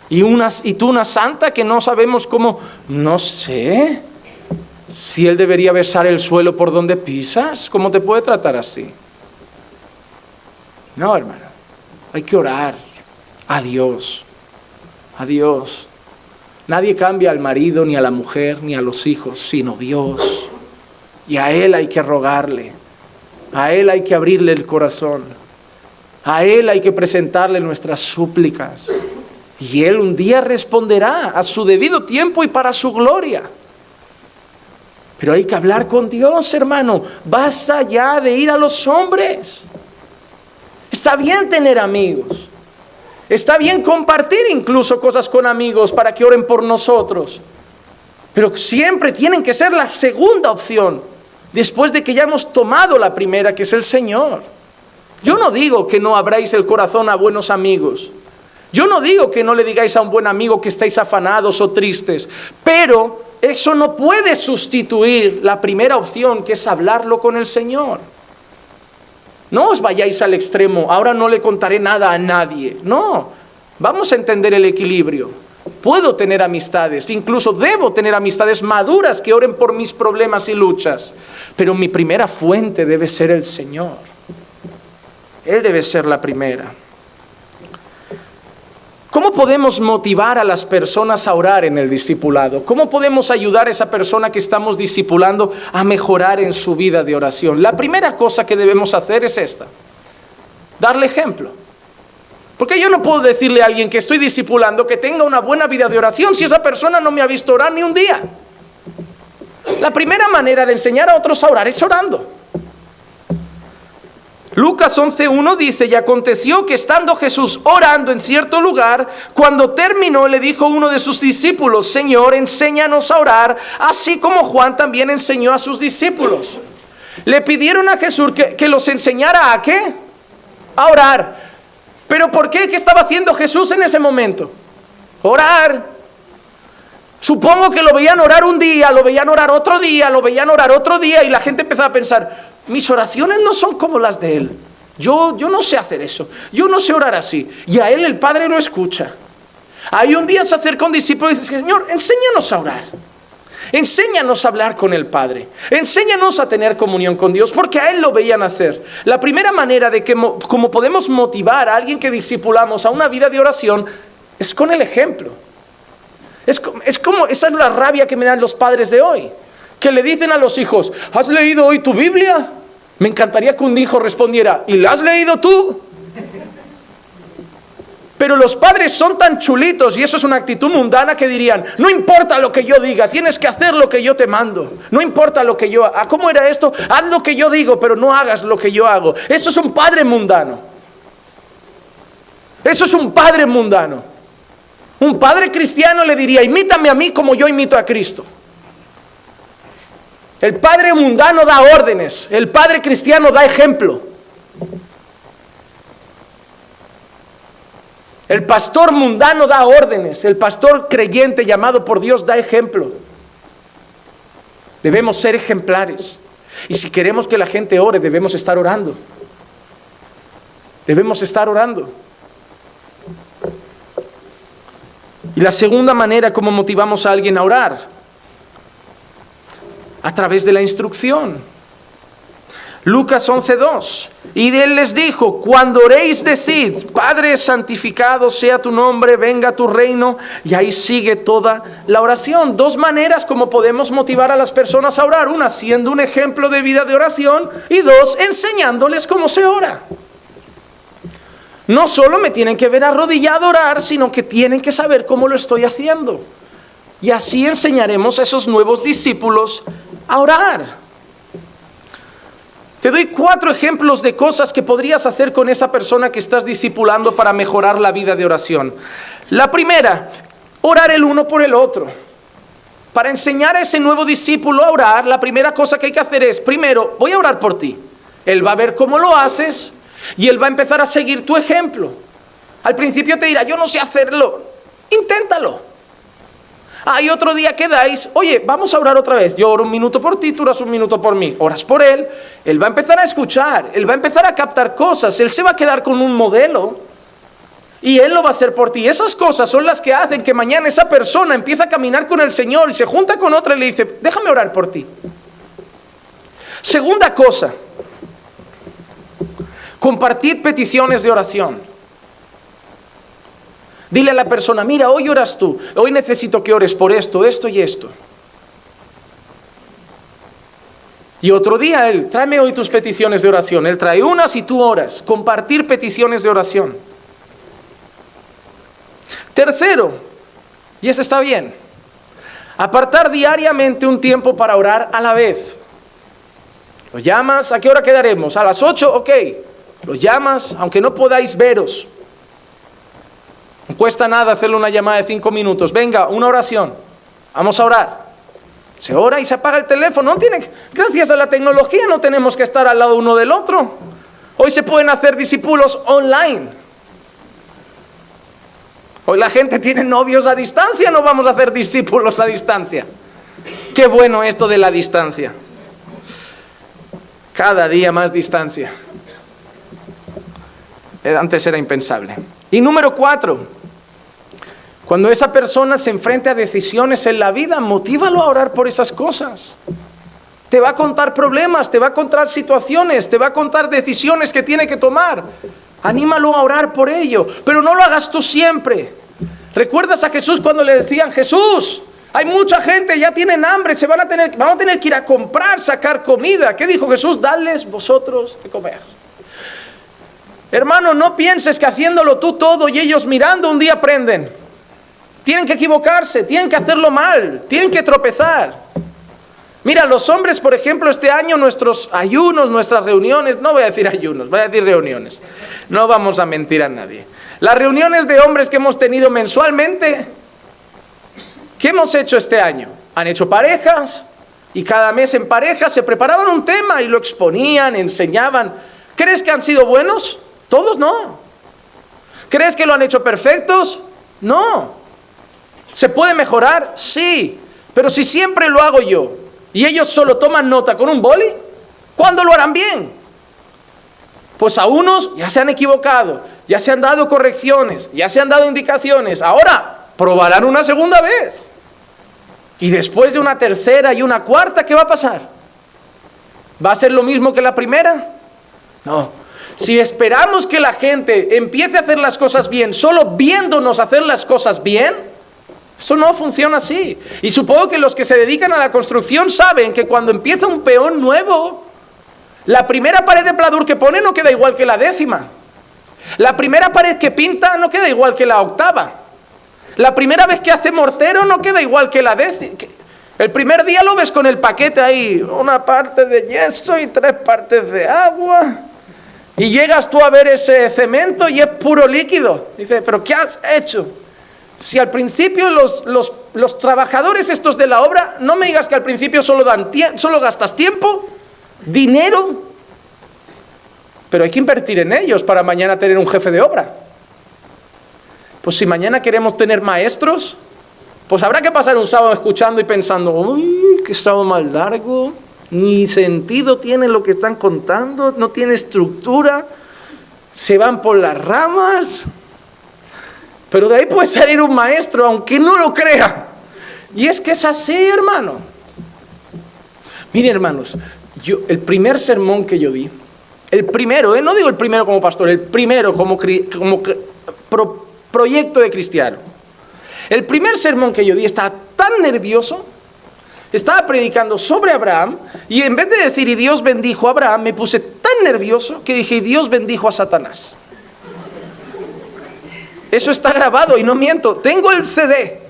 ¿Y tú una santa que no sabemos cómo? No sé. Si él debería besar el suelo por donde pisas, ¿cómo te puede tratar así? No, hermano. Hay que orar a Dios. A Dios. Nadie cambia al marido, ni a la mujer, ni a los hijos, sino Dios. Y a Él hay que rogarle. A Él hay que abrirle el corazón. A Él hay que presentarle nuestras súplicas. Y Él un día responderá a su debido tiempo y para su gloria. Pero hay que hablar con Dios, hermano. Basta ya de ir a los hombres. Está bien tener amigos. Está bien compartir incluso cosas con amigos para que oren por nosotros. Pero siempre tienen que ser la segunda opción, después de que ya hemos tomado la primera, que es el Señor. Yo no digo que no abráis el corazón a buenos amigos. Yo no digo que no le digáis a un buen amigo que estáis afanados o tristes. Pero eso no puede sustituir la primera opción, que es hablarlo con el Señor. No os vayáis al extremo, ahora no le contaré nada a nadie. No, vamos a entender el equilibrio. Puedo tener amistades, incluso debo tener amistades maduras que oren por mis problemas y luchas. Pero mi primera fuente debe ser el Señor. Él debe ser la primera. ¿Cómo podemos motivar a las personas a orar en el discipulado? ¿Cómo podemos ayudar a esa persona que estamos discipulando a mejorar en su vida de oración? La primera cosa que debemos hacer es esta: darle ejemplo. Porque yo no puedo decirle a alguien que estoy discipulando que tenga una buena vida de oración si esa persona no me ha visto orar ni un día. La primera manera de enseñar a otros a orar es orando. Lucas 11:1 dice: y aconteció que estando Jesús orando en cierto lugar, cuando terminó le dijo uno de sus discípulos: Señor, enséñanos a orar, así como Juan también enseñó a sus discípulos. Le pidieron a Jesús que los enseñara ¿a qué? A orar. ¿Pero por qué? ¿Qué estaba haciendo Jesús en ese momento? Orar. Supongo que lo veían orar un día, lo veían orar otro día, lo veían orar otro día, y la gente empezaba a pensar: mis oraciones no son como las de él. Yo no sé hacer eso. Yo no sé orar así. Y a él el Padre lo escucha. Ahí un día se acerca un discípulo y dice: Señor, enséñanos a orar. Enséñanos a hablar con el Padre. Enséñanos a tener comunión con Dios, porque a Él lo veían hacer. La primera manera de que como podemos motivar a alguien que discipulamos a una vida de oración es con el ejemplo. Es como, esa es la rabia que me dan los padres de hoy, que le dicen a los hijos: ¿has leído hoy tu Biblia? Me encantaría que un hijo respondiera: ¿y la has leído tú? Pero los padres son tan chulitos, y eso es una actitud mundana, que dirían: no importa lo que yo diga, tienes que hacer lo que yo te mando. No importa lo que yo haga. ¿Cómo era esto? Haz lo que yo digo, pero no hagas lo que yo hago. Eso es un padre mundano. Eso es un padre mundano. Un padre cristiano le diría: imítame a mí como yo imito a Cristo. El padre mundano da órdenes, el padre cristiano da ejemplo. El pastor mundano da órdenes, el pastor creyente llamado por Dios da ejemplo. Debemos ser ejemplares. Y si queremos que la gente ore, debemos estar orando. Debemos estar orando. Y la segunda manera como motivamos a alguien a orar: a través de la instrucción. Lucas 11:2. Y él les dijo: cuando oréis, decid: Padre, santificado sea tu nombre, venga tu reino. Y ahí sigue toda la oración. Dos maneras como podemos motivar a las personas a orar: una, siendo un ejemplo de vida de oración, y dos, enseñándoles cómo se ora. No solo me tienen que ver arrodillado a orar, sino que tienen que saber cómo lo estoy haciendo. Y así enseñaremos a esos nuevos discípulos a orar. Te doy 4 ejemplos de cosas que podrías hacer con esa persona que estás discipulando para mejorar la vida de oración. La primera: orar el uno por el otro. Para enseñar a ese nuevo discípulo a orar, la primera cosa que hay que hacer es: primero, voy a orar por ti. Él va a ver cómo lo haces y él va a empezar a seguir tu ejemplo. Al principio te dirá: yo no sé hacerlo. Inténtalo. Hay otro día que dais: oye, vamos a orar otra vez. Yo oro 1 minuto por ti, tú oras 1 minuto por mí. Oras por él, él va a empezar a escuchar, él va a empezar a captar cosas, él se va a quedar con un modelo y él lo va a hacer por ti. Esas cosas son las que hacen que mañana esa persona empiece a caminar con el Señor y se junta con otra y le dice: déjame orar por ti. Segunda cosa: compartir peticiones de oración. Dile a la persona: mira, hoy oras tú, hoy necesito que ores por esto, esto y esto. Y otro día él, tráeme hoy tus peticiones de oración. Él trae unas y tú oras. Compartir peticiones de oración. Tercero, y ese está bien, apartar diariamente un tiempo para orar a la vez. Lo llamas, ¿a qué hora quedaremos? ¿A las 8? Ok. Lo llamas, aunque no podáis veros. No cuesta nada hacerle una llamada de 5 minutos. Venga, una oración. Vamos a orar. Se ora y se apaga el teléfono. Gracias a la tecnología no tenemos que estar al lado uno del otro. Hoy se pueden hacer discípulos online. Hoy la gente tiene novios a distancia, no vamos a hacer discípulos a distancia. Qué bueno esto de la distancia. Cada día más distancia. Antes era impensable. Y número 4. Cuando esa persona se enfrente a decisiones en la vida, motívalo a orar por esas cosas. Te va a contar problemas, te va a contar situaciones, te va a contar decisiones que tiene que tomar. Anímalo a orar por ello, pero no lo hagas tú siempre. ¿Recuerdas a Jesús cuando le decían, Jesús, hay mucha gente, ya tienen hambre, vamos a tener que ir a comprar, sacar comida? ¿Qué dijo Jesús? Dadles vosotros de comer. Hermano, no pienses que haciéndolo tú todo y ellos mirando un día aprenden. Tienen que equivocarse, tienen que hacerlo mal, tienen que tropezar. Mira, los hombres, por ejemplo, este año nuestros ayunos, nuestras reuniones, no voy a decir ayunos, voy a decir reuniones. No vamos a mentir a nadie. Las reuniones de hombres que hemos tenido mensualmente, ¿qué hemos hecho este año? Han hecho parejas y cada mes en parejas se preparaban un tema y lo exponían, enseñaban. ¿Crees que han sido buenos? Todos no. ¿Crees que lo han hecho perfectos? No. ¿Se puede mejorar? Sí. Pero si siempre lo hago yo y ellos solo toman nota con un boli, ¿cuándo lo harán bien? Pues a unos ya se han equivocado, ya se han dado correcciones, ya se han dado indicaciones. Ahora probarán una segunda vez. Y después de una tercera y una cuarta, ¿qué va a pasar? ¿Va a ser lo mismo que la primera? No. Si esperamos que la gente empiece a hacer las cosas bien, solo viéndonos hacer las cosas bien, esto no funciona así. Y supongo que los que se dedican a la construcción saben que cuando empieza un peón nuevo, la primera pared de pladur que pone no queda igual que la 10ª. La primera pared que pinta no queda igual que la 8ª. La primera vez que hace mortero no queda igual que la 10ª. El primer día lo ves con el paquete ahí, una parte de yeso y 3 partes de agua. Y llegas tú a ver ese cemento y es puro líquido. Dices, ¿pero qué has hecho? Si al principio los trabajadores estos de la obra, no me digas que al principio solo gastas tiempo, dinero, pero hay que invertir en ellos para mañana tener un jefe de obra. Pues si mañana queremos tener maestros, pues habrá que pasar un sábado escuchando y pensando, uy, qué sábado más largo, ni sentido tiene lo que están contando, no tiene estructura, se van por las ramas. Pero de ahí puede salir un maestro, aunque no lo crea. Y es que es así, hermano. Miren, hermanos, el primer sermón que yo di, el primero, no digo el primero como pastor, el primero como proyecto de cristiano. El primer sermón que yo di estaba tan nervioso, estaba predicando sobre Abraham, y en vez de decir, y Dios bendijo a Abraham, me puse tan nervioso que dije, y Dios bendijo a Satanás. Eso está grabado y no miento. Tengo el CD,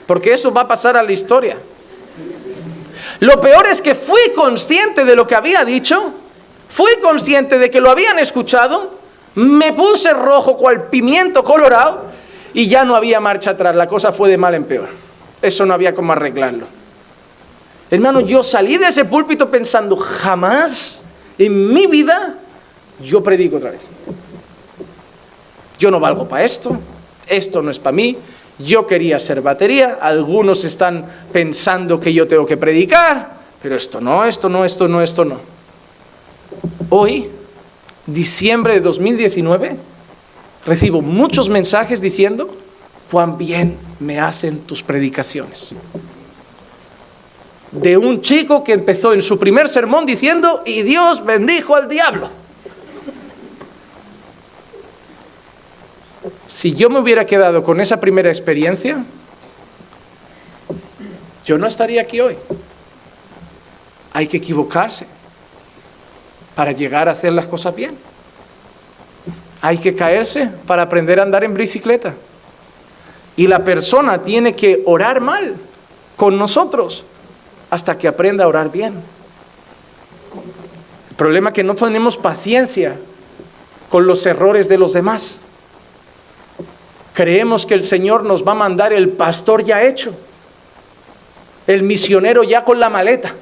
porque eso va a pasar a la historia. Lo peor es que fui consciente de lo que había dicho, fui consciente de que lo habían escuchado, me puse rojo cual pimiento colorado y ya no había marcha atrás. La cosa fue de mal en peor. Eso no había cómo arreglarlo. Hermano, yo salí de ese púlpito pensando, jamás en mi vida yo predico otra vez. Yo no valgo para esto, esto no es para mí, yo quería ser batería, algunos están pensando que yo tengo que predicar, pero esto no. Hoy, diciembre de 2019, recibo muchos mensajes diciendo, cuán bien me hacen tus predicaciones. De un chico que empezó en su primer sermón diciendo, y Dios bendijo al diablo. Si yo me hubiera quedado con esa primera experiencia, yo no estaría aquí hoy. Hay que equivocarse para llegar a hacer las cosas bien. Hay que caerse para aprender a andar en bicicleta. Y la persona tiene que orar mal con nosotros hasta que aprenda a orar bien. El problema es que no tenemos paciencia con los errores de los demás. Creemos que el Señor nos va a mandar el pastor ya hecho, el misionero ya con la maleta.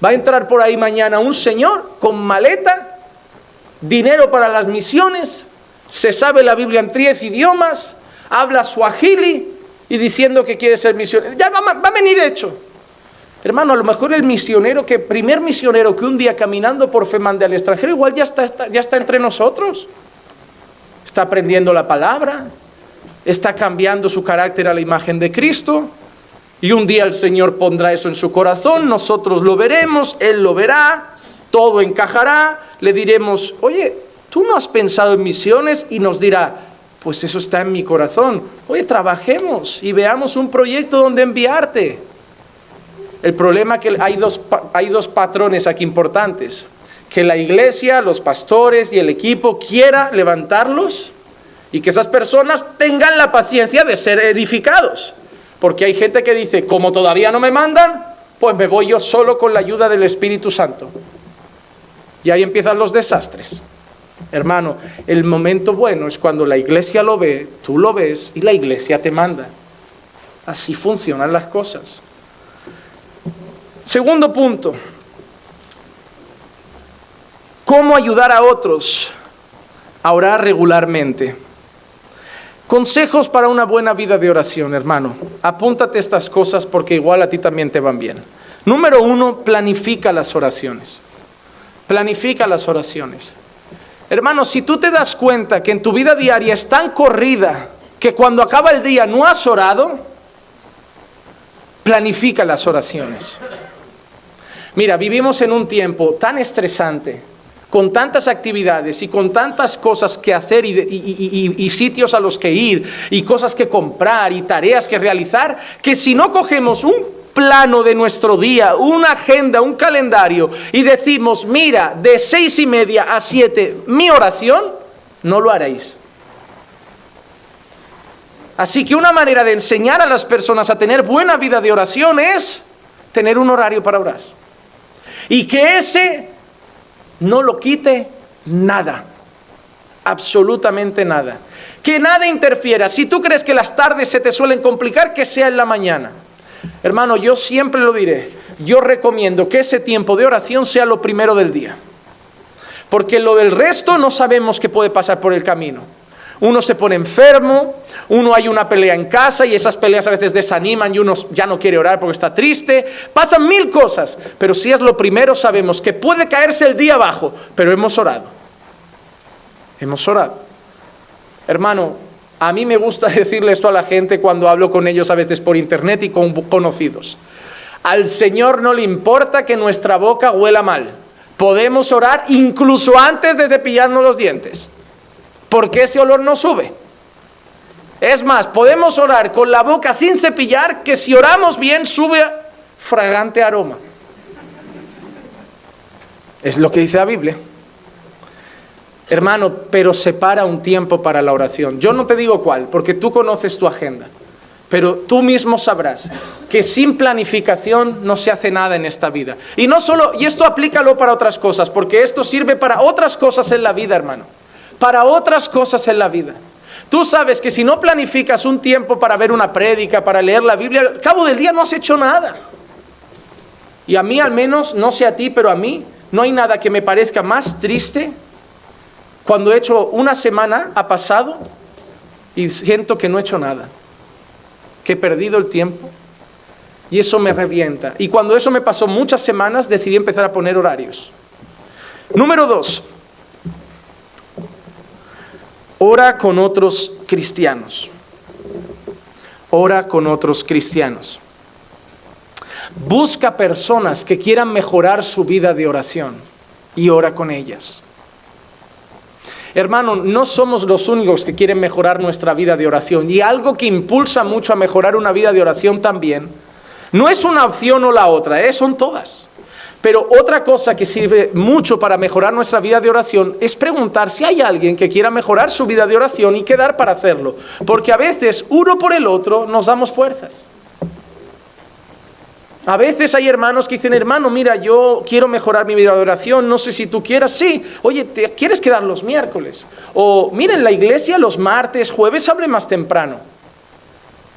Va a entrar por ahí mañana un señor con maleta, dinero para las misiones, se sabe la Biblia en 10 idiomas, habla suajili y diciendo que quiere ser misionero. Ya va a venir hecho. Hermano, a lo mejor el primer misionero que un día caminando por fe mande al extranjero, igual ya está entre nosotros. Está aprendiendo la palabra, está cambiando su carácter a la imagen de Cristo. Y un día el Señor pondrá eso en su corazón, nosotros lo veremos, Él lo verá, todo encajará, le diremos, oye, ¿tú no has pensado en misiones? Y nos dirá, pues eso está en mi corazón. Oye, trabajemos y veamos un proyecto donde enviarte. El problema es que hay dos patrones aquí importantes. Que la iglesia, los pastores y el equipo quiera levantarlos y que esas personas tengan la paciencia de ser edificados. Porque hay gente que dice, como todavía no me mandan, pues me voy yo solo con la ayuda del Espíritu Santo. Y ahí empiezan los desastres. Hermano, el momento bueno es cuando la iglesia lo ve, tú lo ves y la iglesia te manda. Así funcionan las cosas. Segundo punto. ¿Cómo ayudar a otros a orar regularmente? Consejos para una buena vida de oración, hermano. Apúntate estas cosas porque igual a ti también te van bien. Número 1, planifica las oraciones. Planifica las oraciones. Hermano, si tú te das cuenta que en tu vida diaria es tan corrida que cuando acaba el día no has orado, planifica las oraciones. Mira, vivimos en un tiempo tan estresante, con tantas actividades y con tantas cosas que hacer y sitios a los que ir y cosas que comprar y tareas que realizar, que si no cogemos un plano de nuestro día, una agenda, un calendario y decimos, mira, de 6:30 a 7 mi oración, no lo haréis. Así que una manera de enseñar a las personas a tener buena vida de oración es tener un horario para orar. Y que ese no lo quite nada, absolutamente nada. Que nada interfiera. Si tú crees que las tardes se te suelen complicar, que sea en la mañana. Hermano, yo siempre lo diré. Yo recomiendo que ese tiempo de oración sea lo primero del día. Porque lo del resto no sabemos qué puede pasar por el camino. Uno se pone enfermo, uno hay una pelea en casa y esas peleas a veces desaniman y uno ya no quiere orar porque está triste. Pasan 1000 cosas, pero si es lo primero sabemos que puede caerse el día abajo, pero hemos orado. Hemos orado. Hermano, a mí me gusta decirle esto a la gente cuando hablo con ellos a veces por internet y con conocidos. Al Señor no le importa que nuestra boca huela mal. Podemos orar incluso antes de cepillarnos los dientes. Porque ese olor no sube. Es más, podemos orar con la boca sin cepillar, que si oramos bien sube fragante aroma. Es lo que dice la Biblia. Hermano, pero separa un tiempo para la oración. Yo no te digo cuál, porque tú conoces tu agenda. Pero tú mismo sabrás que sin planificación no se hace nada en esta vida. Y no solo, y esto aplícalo para otras cosas, porque esto sirve para otras cosas en la vida, hermano. Para otras cosas en la vida. Tú sabes que si no planificas un tiempo para ver una prédica, para leer la Biblia, al cabo del día no has hecho nada. Y a mí al menos, no sé a ti, pero a mí no hay nada que me parezca más triste cuando he hecho una semana, ha pasado y siento que no he hecho nada. Que he perdido el tiempo y eso me revienta. Y cuando eso me pasó muchas semanas, decidí empezar a poner horarios. Número 2. Ora con otros cristianos. Ora con otros cristianos. Busca personas que quieran mejorar su vida de oración y ora con ellas. Hermano, no somos los únicos que quieren mejorar nuestra vida de oración. Y algo que impulsa mucho a mejorar una vida de oración también, no es una opción o la otra, son todas. Pero otra cosa que sirve mucho para mejorar nuestra vida de oración es preguntar si hay alguien que quiera mejorar su vida de oración y quedar para hacerlo. Porque a veces uno por el otro nos damos fuerzas. A veces hay hermanos que dicen, hermano, mira, yo quiero mejorar mi vida de oración, no sé si tú quieras. Sí, oye, ¿te quieres quedar los miércoles? O mira, en la iglesia los martes, jueves hable más temprano.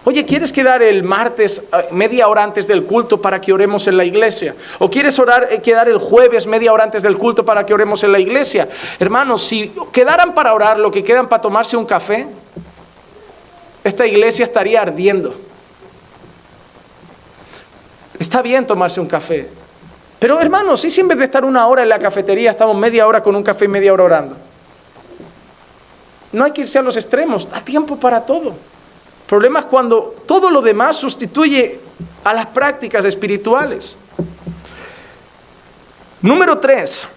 Oye, ¿quieres quedar el martes media hora antes del culto para que oremos en la iglesia? ¿O quieres quedar el jueves media hora antes del culto para que oremos en la iglesia? Hermanos, si quedaran para orar lo que quedan para tomarse un café, esta iglesia estaría ardiendo. Está bien tomarse un café. Pero hermanos, si en vez de estar una hora en la cafetería, estamos media hora con un café y media hora orando. No hay que irse a los extremos, da tiempo para todo. El problema es cuando todo lo demás sustituye a las prácticas espirituales. Número 3,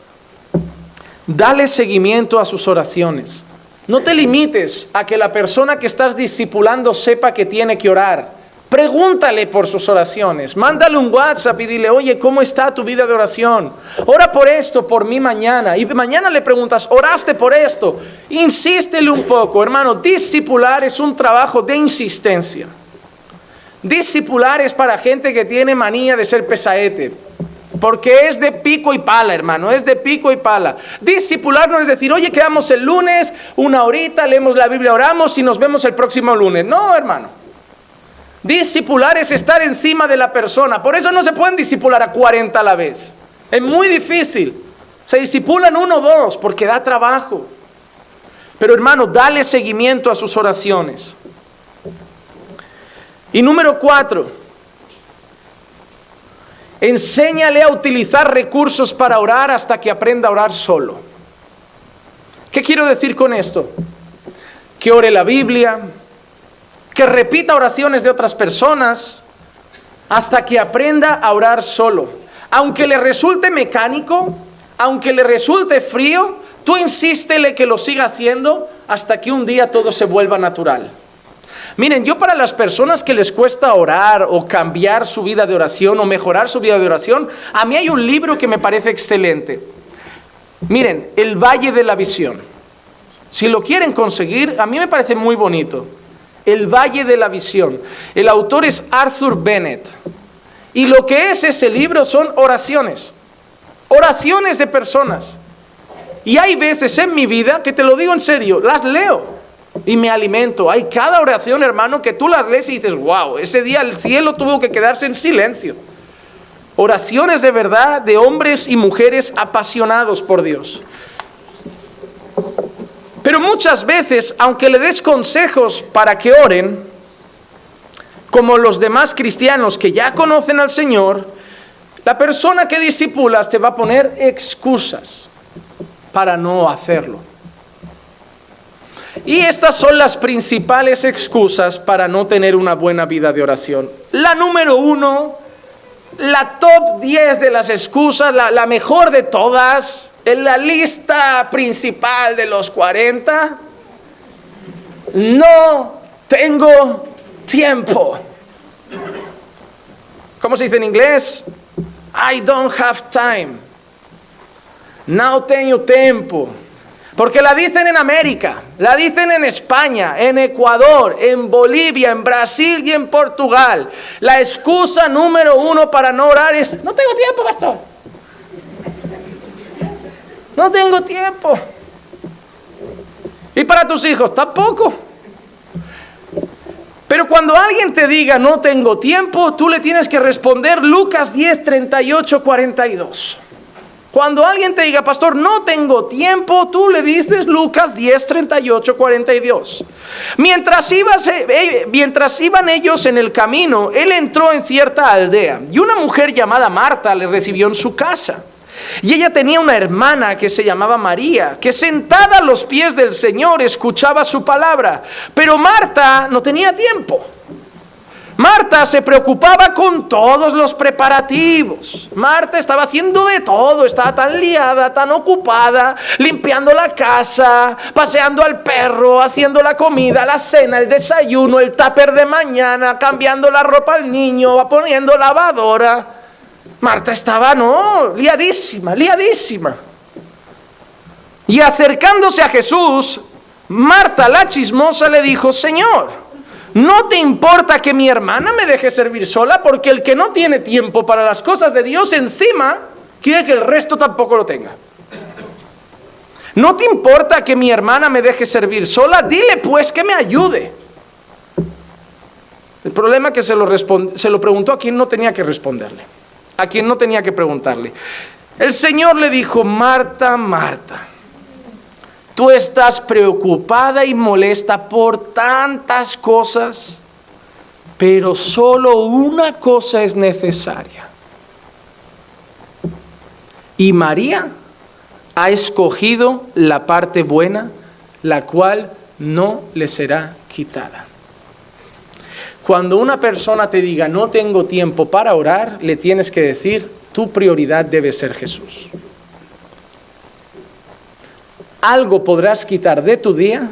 dale seguimiento a sus oraciones. No te limites a que la persona que estás discipulando sepa que tiene que orar. Pregúntale por sus oraciones, mándale un WhatsApp y dile, oye, ¿cómo está tu vida de oración? Ora por esto, por mí mañana. Y mañana le preguntas, ¿oraste por esto? Insístele un poco, hermano. Discipular es un trabajo de insistencia. Discipular es para gente que tiene manía de ser pesaete. Porque es de pico y pala, hermano, es de pico y pala. Discipular no es decir, oye, quedamos el lunes, una horita, leemos la Biblia, oramos y nos vemos el próximo lunes. No, hermano. Discipular es estar encima de la persona. Por eso no se pueden discipular a 40 a la vez. Es muy difícil. Se discipulan 1 o 2 porque da trabajo. Pero hermano, dale seguimiento a sus oraciones. Y número 4. Enséñale a utilizar recursos para orar hasta que aprenda a orar solo. ¿Qué quiero decir con esto? Que ore la Biblia, que repita oraciones de otras personas hasta que aprenda a orar solo. Aunque le resulte mecánico, aunque le resulte frío, tú insístele que lo siga haciendo hasta que un día todo se vuelva natural. Miren, yo para las personas que les cuesta orar o cambiar su vida de oración o mejorar su vida de oración, a mí hay un libro que me parece excelente. Miren, El Valle de la Visión. Si lo quieren conseguir, a mí me parece muy bonito. El Valle de la Visión. El autor es Arthur Bennett. Y lo que es ese libro son oraciones. Oraciones de personas. Y hay veces en mi vida, que te lo digo en serio, las leo y me alimento. Hay cada oración, hermano, que tú las lees y dices, wow, ese día el cielo tuvo que quedarse en silencio. Oraciones de verdad de hombres y mujeres apasionados por Dios. Pero muchas veces, aunque le des consejos para que oren, como los demás cristianos que ya conocen al Señor, la persona que discipulas te va a poner excusas para no hacerlo. Y estas son las principales excusas para no tener una buena vida de oración. La número 1, la top 10 de las excusas, la mejor de todas, en la lista principal de los 40, no tengo tiempo. ¿Cómo se dice en inglés? I don't have time. No tengo tiempo. Porque la dicen en América, la dicen en España, en Ecuador, en Bolivia, en Brasil y en Portugal. La excusa número 1 para no orar es, no tengo tiempo, pastor. No tengo tiempo. Y para tus hijos, tampoco. Pero cuando alguien te diga, no tengo tiempo, tú le tienes que responder Lucas 10, 38, 42. Cuando alguien te diga, pastor, no tengo tiempo, tú le dices Lucas 10, 38, 42. Mientras iban ellos en el camino, él entró en cierta aldea y una mujer llamada Marta le recibió en su casa. Y ella tenía una hermana que se llamaba María, que sentada a los pies del Señor escuchaba su palabra. Pero Marta no tenía tiempo. Marta se preocupaba con todos los preparativos. Marta estaba haciendo de todo, estaba tan liada, tan ocupada, limpiando la casa, paseando al perro, haciendo la comida, la cena, el desayuno, el tupper de mañana, cambiando la ropa al niño, poniendo lavadora. Marta estaba, liadísima. Y acercándose a Jesús, Marta, la chismosa, le dijo: Señor, ¿no te importa que mi hermana me deje servir sola? Porque el que no tiene tiempo para las cosas de Dios, encima quiere que el resto tampoco lo tenga. ¿No te importa que mi hermana me deje servir sola? Dile pues que me ayude. El problema es que se lo preguntó a quien no tenía que responderle, a quien no tenía que preguntarle. El Señor le dijo: Marta, Marta, tú estás preocupada y molesta por tantas cosas, pero solo una cosa es necesaria. Y María ha escogido la parte buena, la cual no le será quitada. Cuando una persona te diga: no tengo tiempo para orar, le tienes que decir: tu prioridad debe ser Jesús. Algo podrás quitar de tu día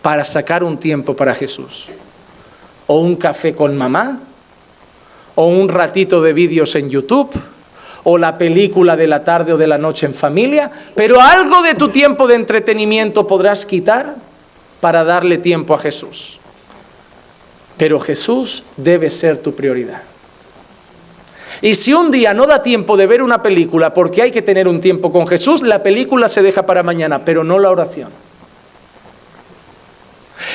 para sacar un tiempo para Jesús. O un café con mamá, o un ratito de vídeos en YouTube, o la película de la tarde o de la noche en familia, pero algo de tu tiempo de entretenimiento podrás quitar para darle tiempo a Jesús. Pero Jesús debe ser tu prioridad. Y si un día no da tiempo de ver una película porque hay que tener un tiempo con Jesús, la película se deja para mañana, pero no la oración.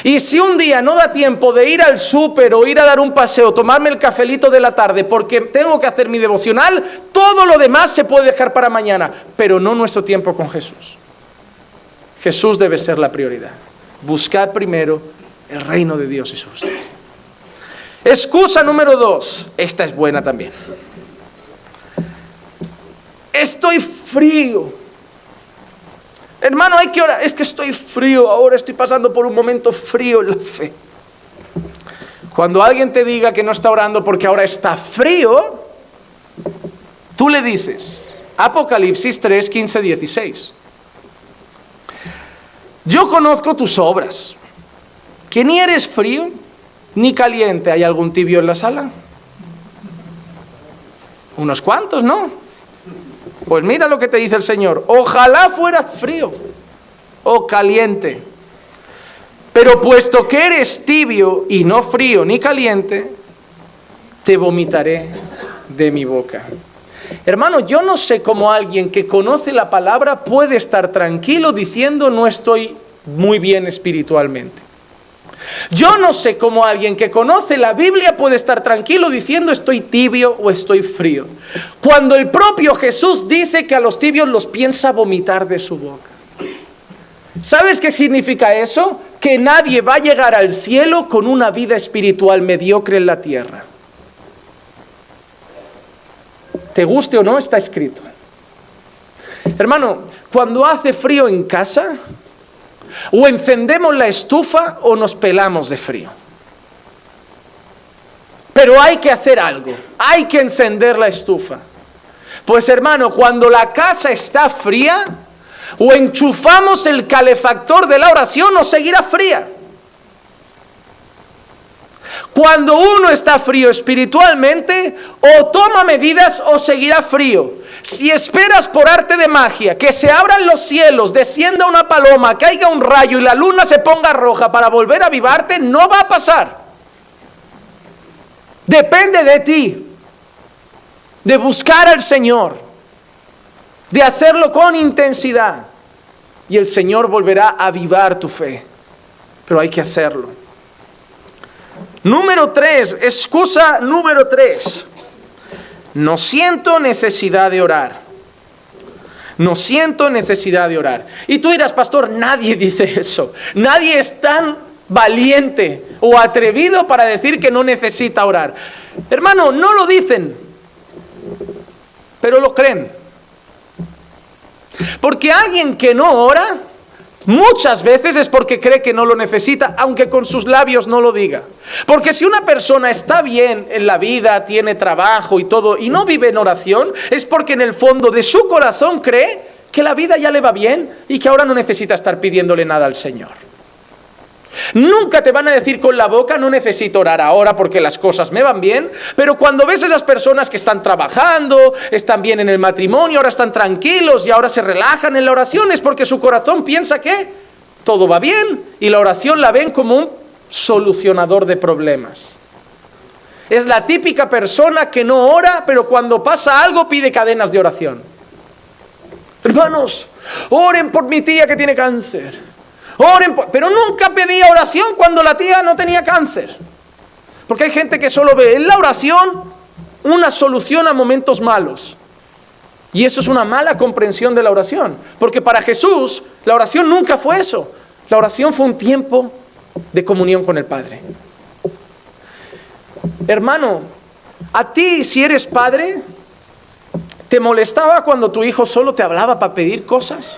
Y si un día no da tiempo de ir al súper o ir a dar un paseo, tomarme el cafelito de la tarde porque tengo que hacer mi devocional, todo lo demás se puede dejar para mañana, pero no nuestro tiempo con Jesús. Jesús debe ser la prioridad. Buscad primero el reino de Dios y su justicia. Excusa número 2, esta es buena también. Estoy frío. Hermano, hay que orar. Es que estoy frío, ahora estoy pasando por un momento frío en la fe. Cuando alguien te diga que no está orando porque ahora está frío, tú le dices, Apocalipsis 3, 15, 16. Yo conozco tus obras, que ni eres frío ni caliente. ¿Hay algún tibio en la sala? Unos cuantos, ¿no? Pues mira lo que te dice el Señor: ojalá fuera frío o caliente. Pero puesto que eres tibio y no frío ni caliente, te vomitaré de mi boca. Hermano, yo no sé cómo alguien que conoce la palabra puede estar tranquilo diciendo: no estoy muy bien espiritualmente. Yo no sé cómo alguien que conoce la Biblia puede estar tranquilo diciendo: estoy tibio o estoy frío, cuando el propio Jesús dice que a los tibios los piensa vomitar de su boca. ¿Sabes qué significa eso? Que nadie va a llegar al cielo con una vida espiritual mediocre en la tierra. Te guste o no, está escrito. Hermano, cuando hace frío en casa, o encendemos la estufa o nos pelamos de frío. Pero hay que hacer algo, hay que encender la estufa. Pues hermano, cuando la casa está fría, o enchufamos el calefactor de la oración o seguirá fría. Cuando uno está frío espiritualmente, o toma medidas o seguirá frío. Si esperas por arte de magia que se abran los cielos, descienda una paloma, caiga un rayo y la luna se ponga roja para volver a avivarte, no va a pasar. Depende de ti, de buscar al Señor, de hacerlo con intensidad, y el Señor volverá a avivar tu fe. Pero hay que hacerlo. Número 3, excusa número 3. No siento necesidad de orar. No siento necesidad de orar. Y tú dirás: pastor, nadie dice eso. Nadie es tan valiente o atrevido para decir que no necesita orar. Hermano, no lo dicen, pero lo creen. Porque alguien que no ora, muchas veces es porque cree que no lo necesita, aunque con sus labios no lo diga. Porque si una persona está bien en la vida, tiene trabajo y todo, y no vive en oración, es porque en el fondo de su corazón cree que la vida ya le va bien y que ahora no necesita estar pidiéndole nada al Señor. Nunca te van a decir con la boca, no necesito orar ahora porque las cosas me van bien. Pero cuando ves a esas personas que están trabajando, están bien en el matrimonio, ahora están tranquilos y ahora se relajan en la oración, es porque su corazón piensa que todo va bien y la oración la ven como un solucionador de problemas. Es la típica persona que no ora, pero cuando pasa algo pide cadenas de oración. Hermanos, oren por mi tía que tiene cáncer. Pero nunca pedía oración cuando la tía no tenía cáncer. Porque hay gente que solo ve en la oración una solución a momentos malos. Y eso es una mala comprensión de la oración. Porque para Jesús, la oración nunca fue eso. La oración fue un tiempo de comunión con el Padre. Hermano, a ti, si eres padre, ¿te molestaba cuando tu hijo solo te hablaba para pedir cosas?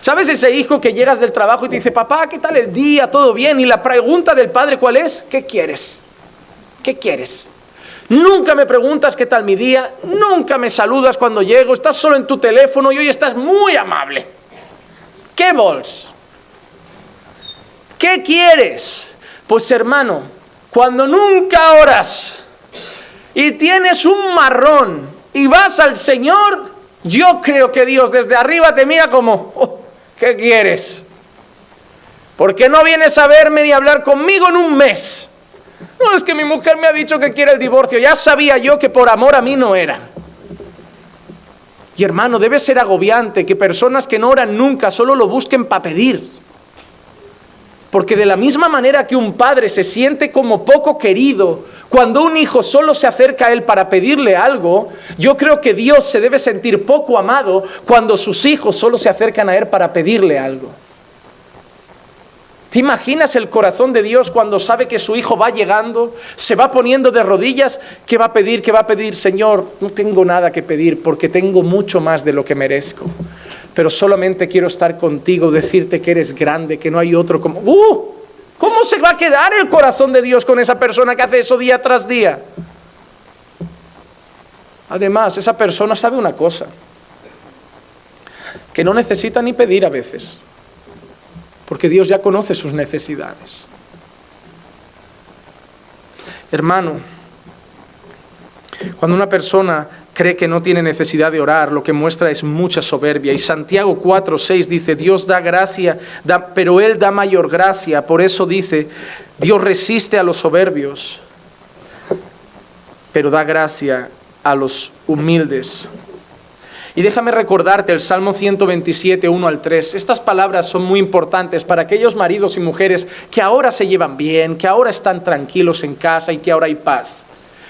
¿Sabes ese hijo que llegas del trabajo y te dice, papá, ¿qué tal el día? ¿Todo bien? Y la pregunta del padre, ¿cuál es? ¿Qué quieres? ¿Qué quieres? Nunca me preguntas qué tal mi día, nunca me saludas cuando llego, estás solo en tu teléfono y hoy estás muy amable. ¿Qué vols? ¿Qué quieres? Pues hermano, cuando nunca oras y tienes un marrón y vas al Señor, yo creo que Dios desde arriba te mira como, oh, ¿qué quieres? ¿Por qué no vienes a verme ni a hablar conmigo en un mes? No, es que mi mujer me ha dicho que quiere el divorcio. Ya sabía yo que por amor a mí no era. Y hermano, debe ser agobiante que personas que no oran nunca solo lo busquen para pedir. Porque de la misma manera que un padre se siente como poco querido cuando un hijo solo se acerca a él para pedirle algo, yo creo que Dios se debe sentir poco amado cuando sus hijos solo se acercan a él para pedirle algo. ¿Te imaginas el corazón de Dios cuando sabe que su hijo va llegando, se va poniendo de rodillas? ¿Qué va a pedir? ¿Qué va a pedir? Señor, no tengo nada que pedir porque tengo mucho más de lo que merezco. Pero solamente quiero estar contigo, decirte que eres grande, que no hay otro como... ¿Cómo se va a quedar el corazón de Dios con esa persona que hace eso día tras día? Además, esa persona sabe una cosa, que no necesita ni pedir a veces, porque Dios ya conoce sus necesidades. Hermano, cuando una persona cree que no tiene necesidad de orar, lo que muestra es mucha soberbia. Y Santiago 4:6 dice, Dios da gracia, pero Él da mayor gracia. Por eso dice, Dios resiste a los soberbios, pero da gracia a los humildes. Y déjame recordarte el Salmo 127, 1 al 3. Estas palabras son muy importantes para aquellos maridos y mujeres que ahora se llevan bien, que ahora están tranquilos en casa y que ahora hay paz.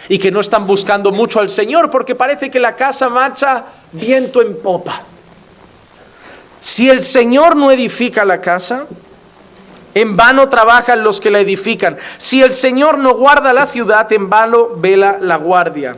Y que no están buscando mucho al Señor porque parece que la casa marcha viento en popa. Si el Señor no edifica la casa, en vano trabajan los que la edifican. Si el Señor no guarda la ciudad, en vano vela la guardia.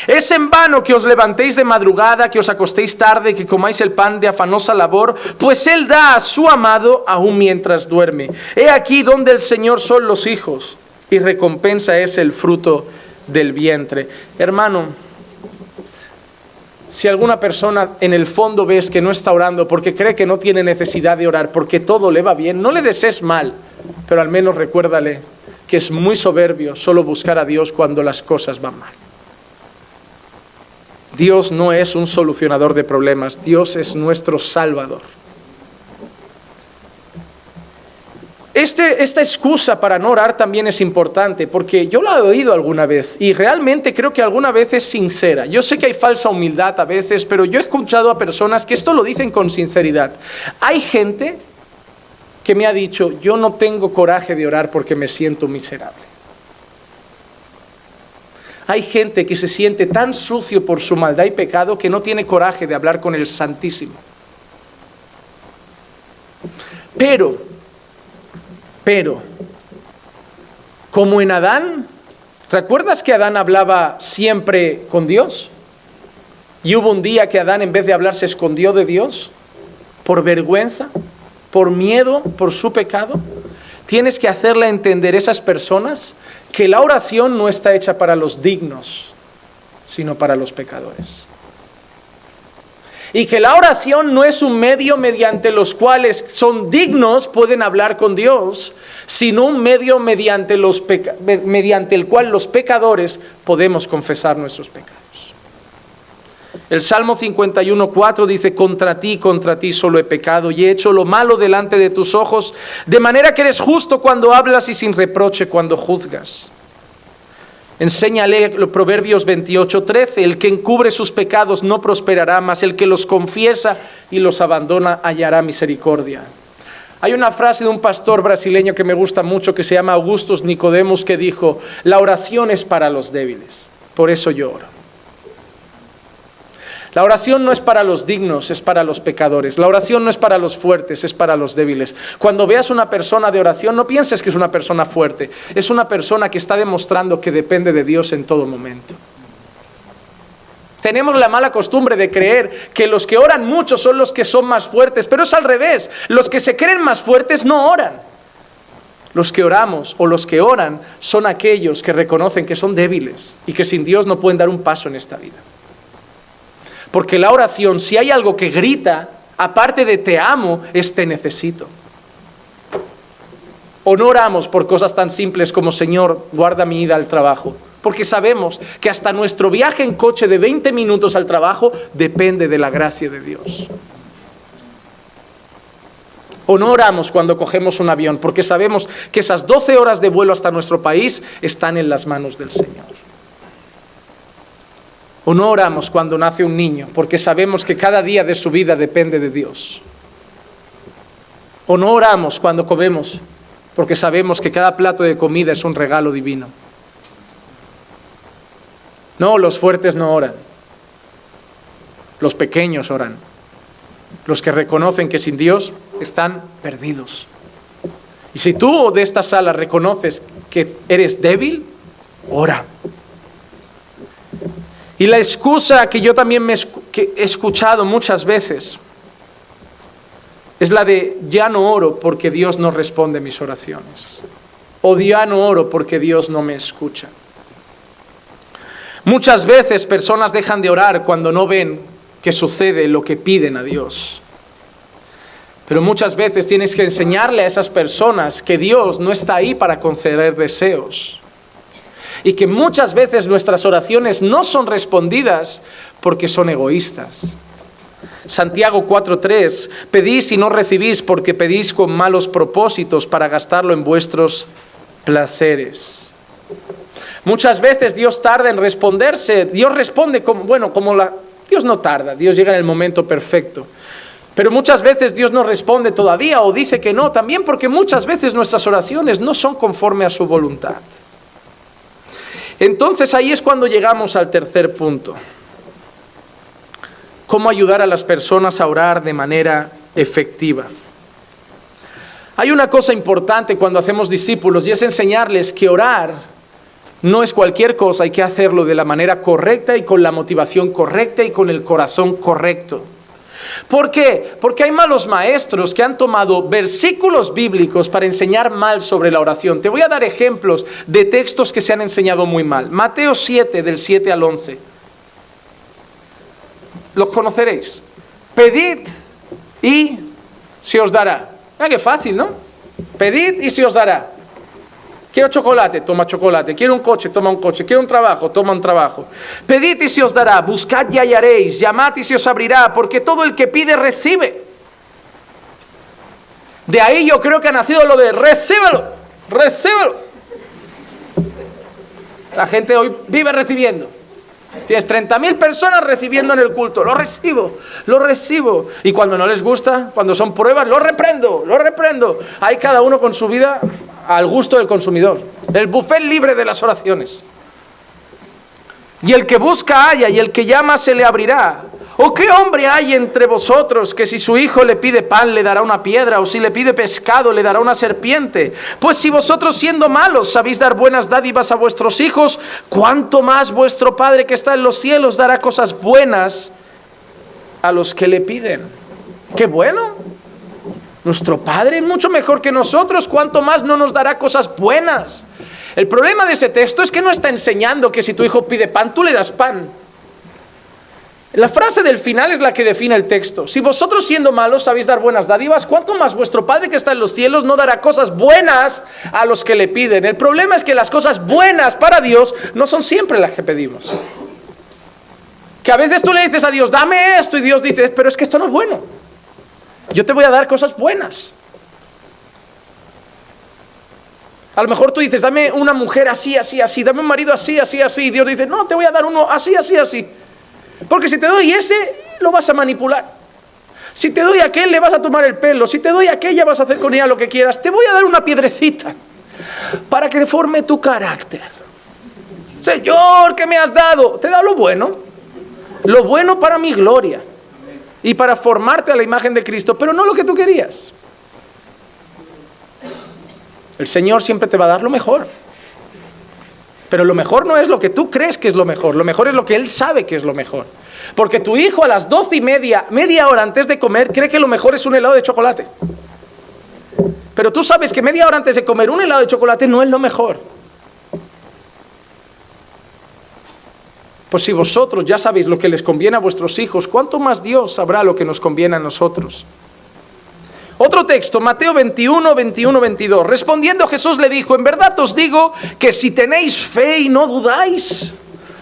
Es en vano que os levantéis de madrugada, que os acostéis tarde, que comáis el pan de afanosa labor, pues Él da a su amado aún mientras duerme. He aquí donde el Señor son los hijos, y recompensa es el fruto del vientre. Hermano, si alguna persona en el fondo ves que no está orando porque cree que no tiene necesidad de orar, porque todo le va bien, no le desees mal, pero al menos recuérdale que es muy soberbio solo buscar a Dios cuando las cosas van mal. Dios no es un solucionador de problemas, Dios es nuestro Salvador. Esta excusa para no orar también es importante, porque yo la he oído alguna vez y realmente creo que alguna vez es sincera. Yo sé que hay falsa humildad a veces, pero yo he escuchado a personas que esto lo dicen con sinceridad. Hay gente que me ha dicho, yo no tengo coraje de orar porque me siento miserable. Hay gente que se siente tan sucio por su maldad y pecado que no tiene coraje de hablar con el Santísimo. Pero, como en Adán, ¿recuerdas que Adán hablaba siempre con Dios? Y hubo un día que Adán, en vez de hablar, se escondió de Dios, por vergüenza, por miedo, por su pecado. Tienes que hacerle entender a esas personas que la oración no está hecha para los dignos, sino para los pecadores. Y que la oración no es un medio mediante los cuales son dignos, pueden hablar con Dios, sino un medio mediante el cual los pecadores podemos confesar nuestros pecados. El Salmo 51:4 dice: contra ti solo he pecado y he hecho lo malo delante de tus ojos, de manera que eres justo cuando hablas y sin reproche cuando juzgas. Enséñale los Proverbios 28:13: el que encubre sus pecados no prosperará, mas el que los confiesa y los abandona hallará misericordia. Hay una frase de un pastor brasileño que me gusta mucho, que se llama Augustus Nicodemus, que dijo: la oración es para los débiles, por eso yo oro. La oración no es para los dignos, es para los pecadores. La oración no es para los fuertes, es para los débiles. Cuando veas una persona de oración, no pienses que es una persona fuerte. Es una persona que está demostrando que depende de Dios en todo momento. Tenemos la mala costumbre de creer que los que oran mucho son los que son más fuertes, pero es al revés. Los que se creen más fuertes no oran. Los que oramos o los que oran son aquellos que reconocen que son débiles y que sin Dios no pueden dar un paso en esta vida. Porque la oración, si hay algo que grita, aparte de te amo, es te necesito. O no oramos por cosas tan simples como: Señor, guarda mi ida al trabajo. Porque sabemos que hasta nuestro viaje en coche de 20 minutos al trabajo depende de la gracia de Dios. O no oramos cuando cogemos un avión, porque sabemos que esas 12 horas de vuelo hasta nuestro país están en las manos del Señor. O no oramos cuando nace un niño, porque sabemos que cada día de su vida depende de Dios. O no oramos cuando comemos, porque sabemos que cada plato de comida es un regalo divino. No, los fuertes no oran. Los pequeños oran. Los que reconocen que sin Dios están perdidos. Y si tú de esta sala reconoces que eres débil, ora. Y la excusa que yo también que he escuchado muchas veces es la de: ya no oro porque Dios no responde mis oraciones. O ya no oro porque Dios no me escucha. Muchas veces personas dejan de orar cuando no ven que sucede lo que piden a Dios. Pero muchas veces tienes que enseñarle a esas personas que Dios no está ahí para conceder deseos. Y que muchas veces nuestras oraciones no son respondidas porque son egoístas. Santiago 4:3: pedís y no recibís porque pedís con malos propósitos para gastarlo en vuestros placeres. Muchas veces Dios tarda en responderse. Dios responde Dios no tarda, Dios llega en el momento perfecto. Pero muchas veces Dios no responde todavía o dice que no, también porque muchas veces nuestras oraciones no son conforme a su voluntad. Entonces ahí es cuando llegamos al tercer punto. ¿Cómo ayudar a las personas a orar de manera efectiva? Hay una cosa importante cuando hacemos discípulos y es enseñarles que orar no es cualquier cosa, hay que hacerlo de la manera correcta y con la motivación correcta y con el corazón correcto. ¿Por qué? Porque hay malos maestros que han tomado versículos bíblicos para enseñar mal sobre la oración. Te voy a dar ejemplos de textos que se han enseñado muy mal. Mateo 7, del 7 al 11. Los conoceréis. Pedid y se os dará. Ah, qué fácil, ¿no? Pedid y se os dará. Quiero chocolate, toma chocolate. Quiero un coche, toma un coche. Quiero un trabajo, toma un trabajo. Pedid y se os dará. Buscad y hallaréis. Llamad y se os abrirá. Porque todo el que pide, recibe. De ahí yo creo que ha nacido lo de recíbelo. Recíbelo. La gente hoy vive recibiendo. Tienes 30.000 personas recibiendo en el culto. Lo recibo. Y cuando no les gusta, cuando son pruebas, lo reprendo. Hay cada uno con su vida al gusto del consumidor. El buffet libre de las oraciones. Y el que busca halla, y el que llama se le abrirá. ¿O qué hombre hay entre vosotros que si su hijo le pide pan le dará una piedra, o si le pide pescado le dará una serpiente? Pues si vosotros siendo malos sabéis dar buenas dádivas a vuestros hijos, ¿cuánto más vuestro Padre que está en los cielos dará cosas buenas a los que le piden? ¡Qué bueno! Nuestro Padre es mucho mejor que nosotros, ¿cuánto más no nos dará cosas buenas? El problema de ese texto es que no está enseñando que si tu hijo pide pan, tú le das pan. La frase del final es la que define el texto. Si vosotros siendo malos sabéis dar buenas dádivas, ¿cuánto más vuestro Padre que está en los cielos no dará cosas buenas a los que le piden? El problema es que las cosas buenas para Dios no son siempre las que pedimos. Que a veces tú le dices a Dios, dame esto, y Dios dice, pero es que esto no es bueno. Yo te voy a dar cosas buenas. A lo mejor tú dices, dame una mujer así, así, así, dame un marido así, así, así. Y Dios dice, no, te voy a dar uno así, así, así. Porque si te doy ese, lo vas a manipular. Si te doy aquel, le vas a tomar el pelo. Si te doy aquella, vas a hacer con ella lo que quieras. Te voy a dar una piedrecita para que deforme tu carácter. Señor, ¿qué me has dado? Te he dado lo bueno para mi gloria y para formarte a la imagen de Cristo, pero no lo que tú querías. El Señor siempre te va a dar lo mejor. Pero lo mejor no es lo que tú crees que es lo mejor es lo que Él sabe que es lo mejor. Porque tu hijo a las 12:30, media hora antes de comer, cree que lo mejor es un helado de chocolate. Pero tú sabes que media hora antes de comer un helado de chocolate no es lo mejor. Pues si vosotros ya sabéis lo que les conviene a vuestros hijos, ¿cuánto más Dios sabrá lo que nos conviene a nosotros? Otro texto, Mateo 21, 21, 22. Respondiendo Jesús le dijo, en verdad os digo que si tenéis fe y no dudáis,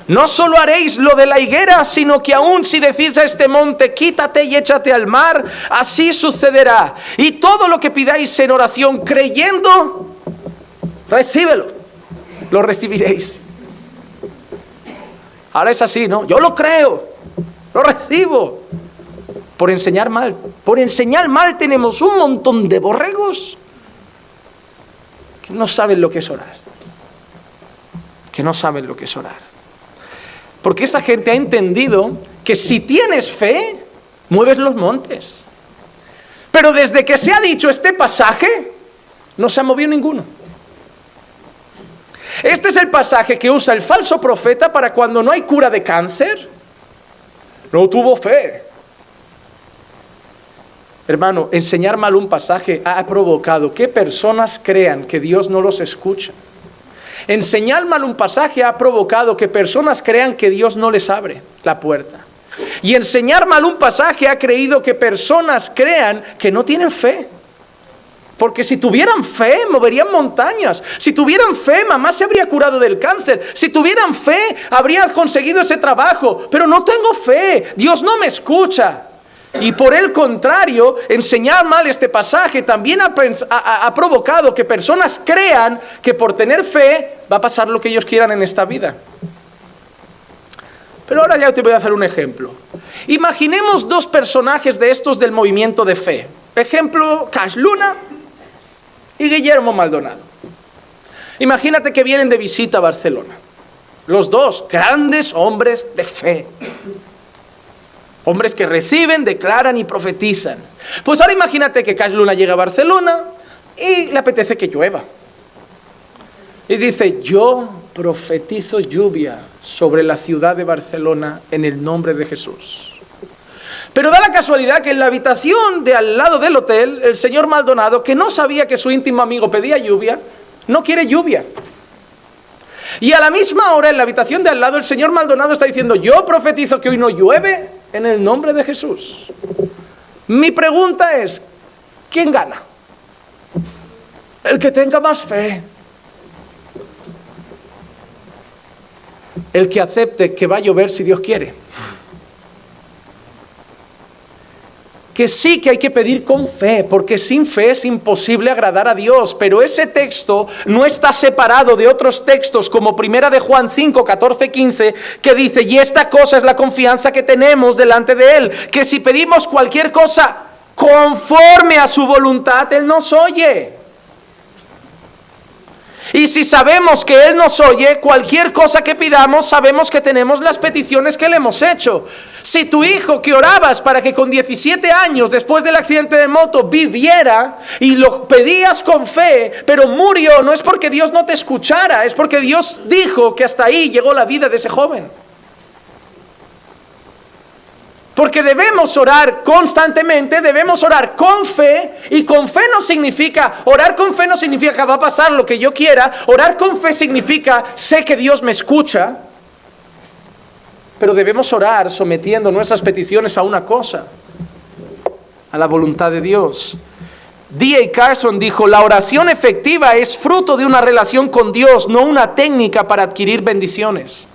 no solo haréis lo de la higuera, sino que aún si decís a este monte, quítate y échate al mar, así sucederá. Y todo lo que pidáis en oración creyendo, recíbelo, lo recibiréis. Ahora es así, ¿no? Yo lo creo, lo recibo. Por enseñar mal tenemos un montón de borregos que no saben lo que es orar. Porque esta gente ha entendido que si tienes fe, mueves los montes. Pero desde que se ha dicho este pasaje, no se ha movido ninguno. Este es el pasaje que usa el falso profeta para cuando no hay cura de cáncer. No tuvo fe. Hermano, enseñar mal un pasaje ha provocado que personas crean que Dios no los escucha. Enseñar mal un pasaje ha provocado que personas crean que Dios no les abre la puerta. Y enseñar mal un pasaje ha creído que personas crean que no tienen fe. Porque si tuvieran fe, moverían montañas. Si tuvieran fe, mamá se habría curado del cáncer. Si tuvieran fe, habrían conseguido ese trabajo. Pero no tengo fe, Dios no me escucha. Y por el contrario, enseñar mal este pasaje también ha provocado que personas crean que por tener fe va a pasar lo que ellos quieran en esta vida. Pero ahora ya te voy a hacer un ejemplo. Imaginemos dos personajes de estos del movimiento de fe. Ejemplo, Cash Luna y Guillermo Maldonado. Imagínate que vienen de visita a Barcelona. Los dos, grandes hombres de fe. Hombres que reciben, declaran y profetizan. Pues ahora imagínate que Cash Luna llega a Barcelona y le apetece que llueva. Y dice, yo profetizo lluvia sobre la ciudad de Barcelona en el nombre de Jesús. Pero da la casualidad que en la habitación de al lado del hotel, el señor Maldonado, que no sabía que su íntimo amigo pedía lluvia, no quiere lluvia. Y a la misma hora, en la habitación de al lado, el señor Maldonado está diciendo, yo profetizo que hoy no llueve en el nombre de Jesús. Mi pregunta es, ¿quién gana? El que tenga más fe. El que acepte que va a llover si Dios quiere. Que sí que hay que pedir con fe, porque sin fe es imposible agradar a Dios, pero ese texto no está separado de otros textos como 1 de Juan 5, 14, 15, que dice, y esta cosa es la confianza que tenemos delante de Él, que si pedimos cualquier cosa conforme a su voluntad, Él nos oye. Y si sabemos que Él nos oye, cualquier cosa que pidamos, sabemos que tenemos las peticiones que le hemos hecho. Si tu hijo que orabas para que con 17 años, después del accidente de moto, viviera, y lo pedías con fe, pero murió, no es porque Dios no te escuchara, es porque Dios dijo que hasta ahí llegó la vida de ese joven. Porque debemos orar constantemente, debemos orar con fe, y con fe no significa, orar con fe no significa que va a pasar lo que yo quiera, orar con fe significa, sé que Dios me escucha, Pero debemos orar sometiendo nuestras peticiones a una cosa, a la voluntad de Dios. D.A. Carson dijo, la oración efectiva es fruto de una relación con Dios, no una técnica para adquirir bendiciones.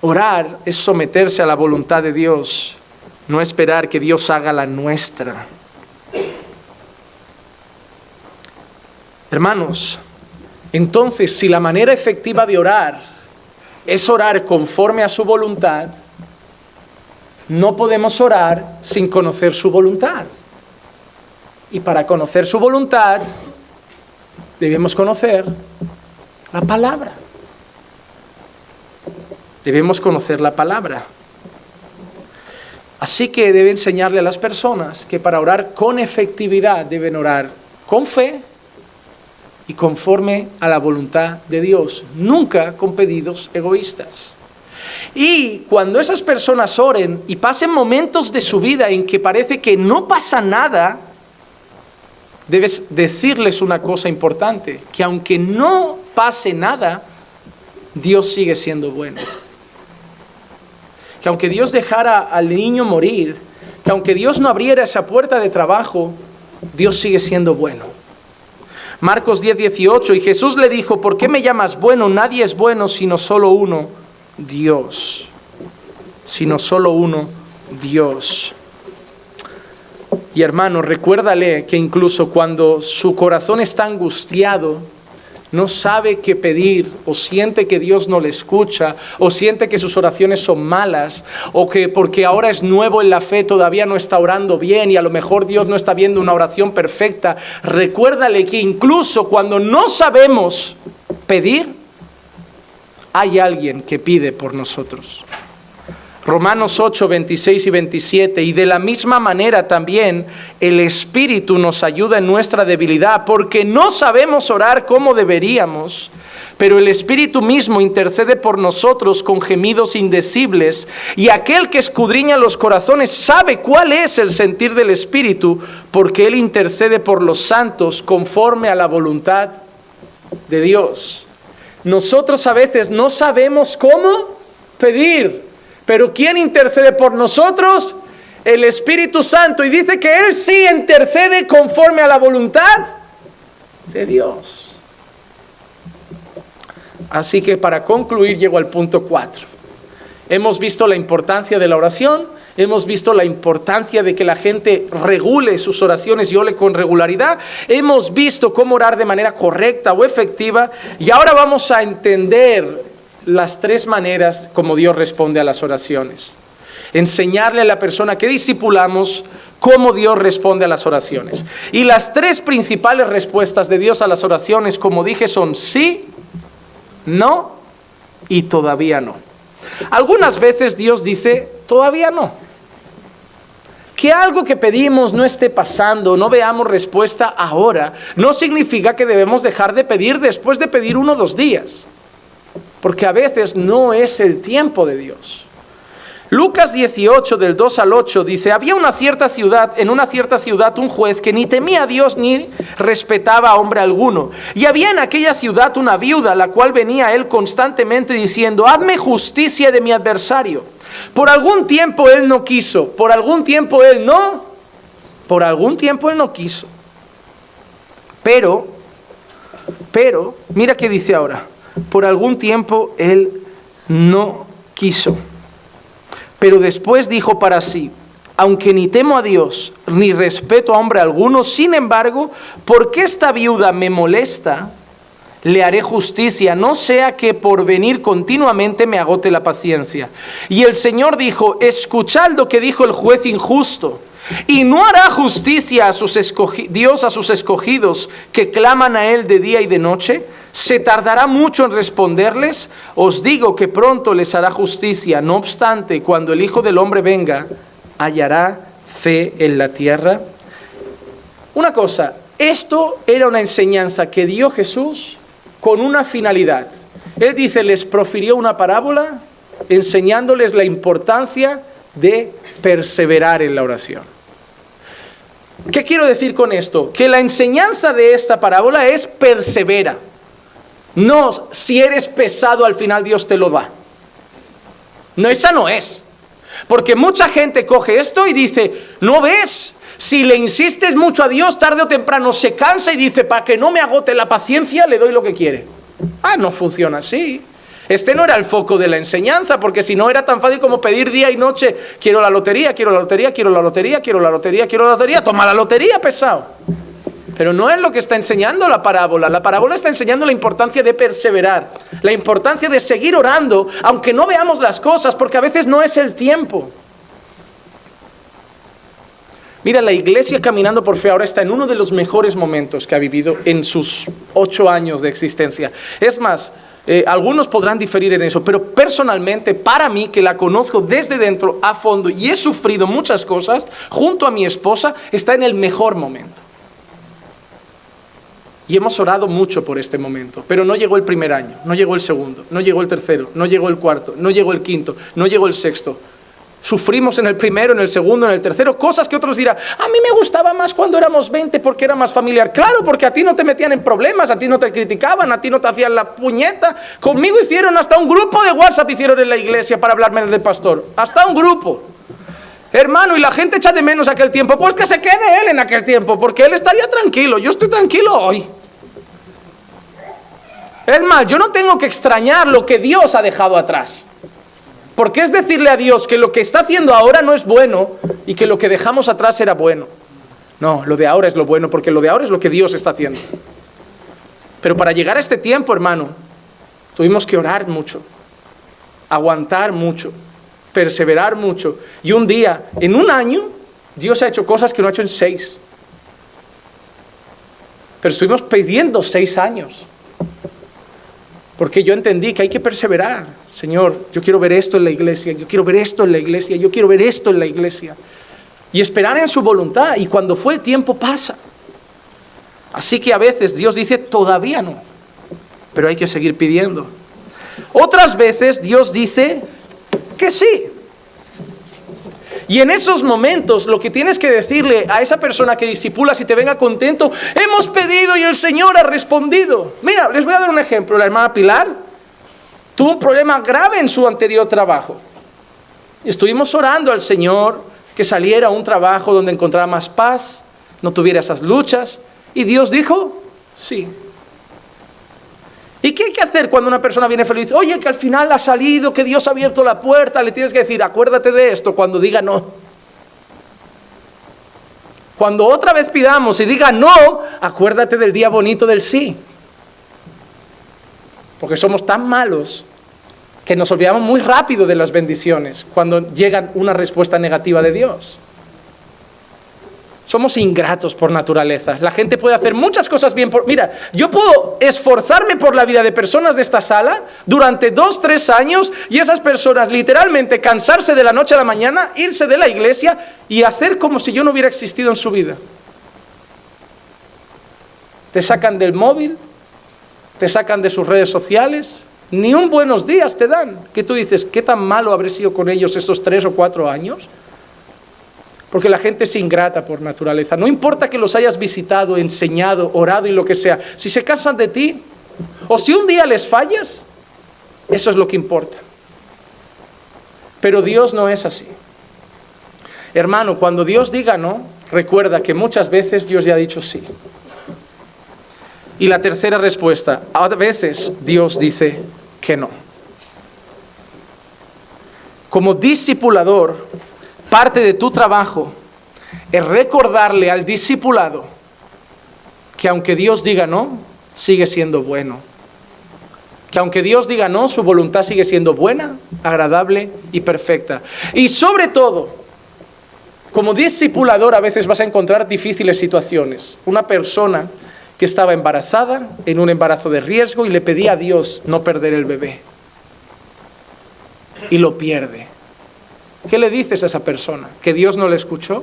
Orar es someterse a la voluntad de Dios, no esperar que Dios haga la nuestra. Hermanos, entonces si la manera efectiva de orar es orar conforme a su voluntad, no podemos orar sin conocer su voluntad. Y para conocer su voluntad, debemos conocer la palabra. Debemos conocer la palabra. Así que debe enseñarle a las personas que para orar con efectividad deben orar con fe y conforme a la voluntad de Dios, nunca con pedidos egoístas. Y cuando esas personas oren y pasen momentos de su vida en que parece que no pasa nada, debes decirles una cosa importante, que aunque no pase nada, Dios sigue siendo bueno. Que aunque Dios dejara al niño morir, que aunque Dios no abriera esa puerta de trabajo, Dios sigue siendo bueno. Marcos 10:18, y Jesús le dijo, ¿por qué me llamas bueno? Nadie es bueno sino solo uno, Dios. Sino solo uno, Dios. Y hermano, recuérdale que incluso cuando su corazón está angustiado, no sabe qué pedir, o siente que Dios no le escucha, o siente que sus oraciones son malas, o que porque ahora es nuevo en la fe todavía no está orando bien y a lo mejor Dios no está viendo una oración perfecta. Recuérdale que incluso cuando no sabemos pedir, hay alguien que pide por nosotros. Romanos 8, 26 y 27, y de la misma manera también el Espíritu nos ayuda en nuestra debilidad, porque no sabemos orar como deberíamos, pero el Espíritu mismo intercede por nosotros con gemidos indecibles, y aquel que escudriña los corazones sabe cuál es el sentir del Espíritu, porque Él intercede por los santos conforme a la voluntad de Dios. Nosotros a veces no sabemos cómo pedir, pero ¿quién intercede por nosotros? El Espíritu Santo. Y dice que Él sí intercede conforme a la voluntad de Dios. Así que para concluir llego al punto 4. Hemos visto la importancia de la oración. Hemos visto la importancia de que la gente regule sus oraciones y ore con regularidad. Hemos visto cómo orar de manera correcta o efectiva. Y ahora vamos a entender las 3 maneras como Dios responde a las oraciones. Enseñarle a la persona que discipulamos cómo Dios responde a las oraciones. Y las 3 principales respuestas de Dios a las oraciones, como dije, son sí, no y todavía no. Algunas veces Dios dice, todavía no. Que algo que pedimos no esté pasando, no veamos respuesta ahora, no significa que debemos dejar de pedir después de pedir 1 o 2 días. Porque a veces no es el tiempo de Dios. Lucas 18, del 2 al 8, dice, había en una cierta ciudad un juez que ni temía a Dios ni respetaba a hombre alguno. Y había en aquella ciudad una viuda, la cual venía a él constantemente diciendo, hazme justicia de mi adversario. Por algún tiempo él no quiso, por algún tiempo él no quiso. Pero, mira qué dice ahora. Por algún tiempo él no quiso. Pero después dijo para sí, aunque ni temo a Dios, ni respeto a hombre alguno, sin embargo, porque esta viuda me molesta, le haré justicia, no sea que por venir continuamente me agote la paciencia. Y el Señor dijo, escuchad lo que dijo el juez injusto. Y no hará justicia a Dios a sus escogidos que claman a Él de día y de noche. ¿Se tardará mucho en responderles? Os digo que pronto les hará justicia. No obstante, cuando el Hijo del Hombre venga, ¿hallará fe en la tierra? Una cosa, esto era una enseñanza que dio Jesús con una finalidad. Él dice, les profirió una parábola enseñándoles la importancia de perseverar en la oración. ¿Qué quiero decir con esto? Que la enseñanza de esta parábola es persevera. No, si eres pesado al final Dios te lo da. No, esa no es. Porque mucha gente coge esto y dice, ¿no ves? Si le insistes mucho a Dios, tarde o temprano se cansa y dice, para que no me agote la paciencia, le doy lo que quiere. No funciona así. Este no era el foco de la enseñanza, porque si no era tan fácil como pedir día y noche, quiero la lotería, quiero la lotería, quiero la lotería, quiero la lotería, quiero la lotería, toma la lotería, pesado. Pero no es lo que está enseñando la parábola. La parábola está enseñando la importancia de perseverar, la importancia de seguir orando, aunque no veamos las cosas, porque a veces no es el tiempo. Mira, la iglesia caminando por fe ahora está en uno de los mejores momentos que ha vivido en sus 8 años de existencia. Es más, algunos podrán diferir en eso, pero personalmente, para mí, que la conozco desde dentro a fondo y he sufrido muchas cosas, junto a mi esposa, está en el mejor momento. Y hemos orado mucho por este momento, pero no llegó el primer año, no llegó el segundo, no llegó el tercero, no llegó el cuarto, no llegó el quinto, no llegó el sexto. Sufrimos en el primero, en el segundo, en el tercero, cosas que otros dirán, a mí me gustaba más cuando éramos 20 porque era más familiar. Claro, porque a ti no te metían en problemas, a ti no te criticaban, a ti no te hacían la puñeta. Conmigo hicieron hasta un grupo de WhatsApp hicieron en la iglesia para hablarme del pastor. Hasta un grupo. Hermano, y la gente echa de menos aquel tiempo. Pues que se quede él en aquel tiempo, porque él estaría tranquilo. Yo estoy tranquilo hoy. Es más, yo no tengo que extrañar lo que Dios ha dejado atrás. Porque es decirle a Dios que lo que está haciendo ahora no es bueno y que lo que dejamos atrás era bueno. No, lo de ahora es lo bueno, porque lo de ahora es lo que Dios está haciendo. Pero para llegar a este tiempo, hermano, tuvimos que orar mucho, aguantar mucho, perseverar mucho. Y un día, en un año, Dios ha hecho cosas que no ha hecho en 6. Pero estuvimos pidiendo 6 años. Porque yo entendí que hay que perseverar. Señor, yo quiero ver esto en la iglesia, yo quiero ver esto en la iglesia, yo quiero ver esto en la iglesia. Y esperar en su voluntad, y cuando fue el tiempo pasa. Así que a veces Dios dice, todavía no, pero hay que seguir pidiendo. Otras veces Dios dice que sí. Y en esos momentos lo que tienes que decirle a esa persona que discipulas y te venga contento, hemos pedido y el Señor ha respondido. Mira, les voy a dar un ejemplo. La hermana Pilar tuvo un problema grave en su anterior trabajo. Estuvimos orando al Señor que saliera a un trabajo donde encontrara más paz, no tuviera esas luchas. Y Dios dijo, sí. ¿Y qué hay que hacer cuando una persona viene feliz? Oye, que al final ha salido, que Dios ha abierto la puerta. Le tienes que decir, acuérdate de esto cuando diga no. Cuando otra vez pidamos y diga no, acuérdate del día bonito del sí. Porque somos tan malos que nos olvidamos muy rápido de las bendiciones cuando llega una respuesta negativa de Dios. Somos ingratos por naturaleza. La gente puede hacer muchas cosas bien. Mira, yo puedo esforzarme por la vida de personas de esta sala durante 2-3 años y esas personas literalmente cansarse de la noche a la mañana, irse de la iglesia y hacer como si yo no hubiera existido en su vida. Te sacan del móvil, te sacan de sus redes sociales, ni un buenos días te dan. Que tú dices, ¿qué tan malo habré sido con ellos estos 3 o 4 años? Porque la gente es ingrata por naturaleza. No importa que los hayas visitado, enseñado, orado y lo que sea. Si se cansan de ti, o si un día les fallas, eso es lo que importa. Pero Dios no es así. Hermano, cuando Dios diga no, recuerda que muchas veces Dios ya ha dicho sí. Y la tercera respuesta, a veces Dios dice que no. Como discipulador, parte de tu trabajo es recordarle al discipulado que aunque Dios diga no, sigue siendo bueno. Que aunque Dios diga no, su voluntad sigue siendo buena, agradable y perfecta. Y sobre todo, como discipulador a veces vas a encontrar difíciles situaciones. Una persona que estaba embarazada, en un embarazo de riesgo, y le pedía a Dios no perder el bebé. Y lo pierde. ¿Qué le dices a esa persona? ¿Que Dios no le escuchó?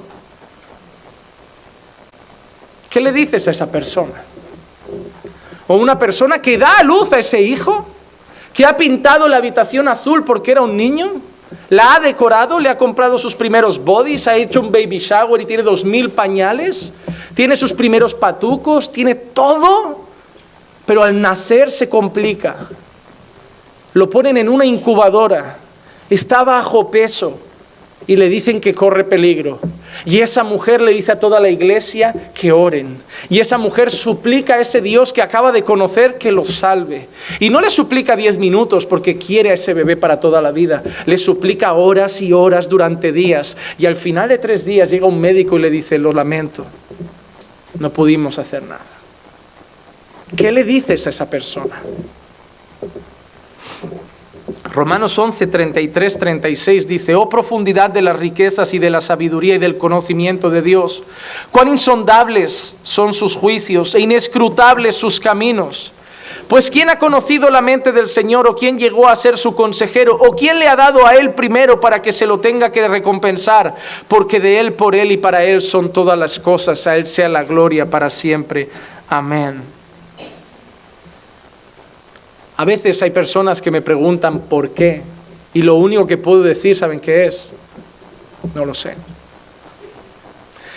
¿Qué le dices a esa persona? O una persona que da a luz a ese hijo, que ha pintado la habitación azul porque era un niño, la ha decorado, le ha comprado sus primeros bodies, ha hecho un baby shower y tiene 2000 pañales, tiene sus primeros patucos, tiene todo, pero al nacer se complica. Lo ponen en una incubadora, está bajo peso y le dicen que corre peligro. Y esa mujer le dice a toda la iglesia que oren. Y esa mujer suplica a ese Dios que acaba de conocer que lo salve. Y no le suplica 10 minutos porque quiere a ese bebé para toda la vida. Le suplica horas y horas durante días. Y al final de 3 días llega un médico y le dice: lo lamento, no pudimos hacer nada. ¿Qué le dices a esa persona? Romanos 11, 33, 36 dice: oh profundidad de las riquezas y de la sabiduría y del conocimiento de Dios, cuán insondables son sus juicios e inescrutables sus caminos. Pues ¿quién ha conocido la mente del Señor, o quién llegó a ser su consejero, o quién le ha dado a él primero para que se lo tenga que recompensar? Porque de él, por él y para él son todas las cosas, a él sea la gloria para siempre. Amén. A veces hay personas que me preguntan por qué, y lo único que puedo decir, ¿saben qué es? No lo sé.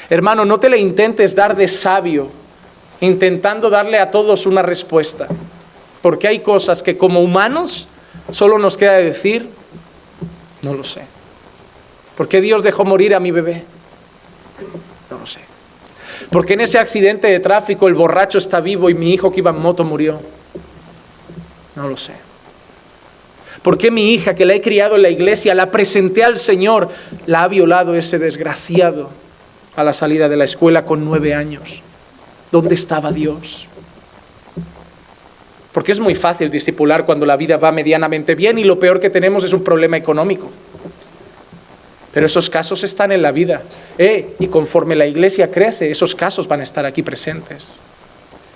Hermano, no te le intentes dar de sabio, intentando darle a todos una respuesta, porque hay cosas que como humanos solo nos queda decir: no lo sé. ¿Por qué Dios dejó morir a mi bebé? No lo sé. ¿Por qué en ese accidente de tráfico el borracho está vivo y mi hijo que iba en moto murió? No lo sé. ¿Por qué mi hija, que la he criado en la iglesia, la presenté al Señor, la ha violado ese desgraciado a la salida de la escuela con 9 años? ¿Dónde estaba Dios? Porque es muy fácil discipular cuando la vida va medianamente bien y lo peor que tenemos es un problema económico. Pero esos casos están en la vida. Y conforme la iglesia crece, esos casos van a estar aquí presentes.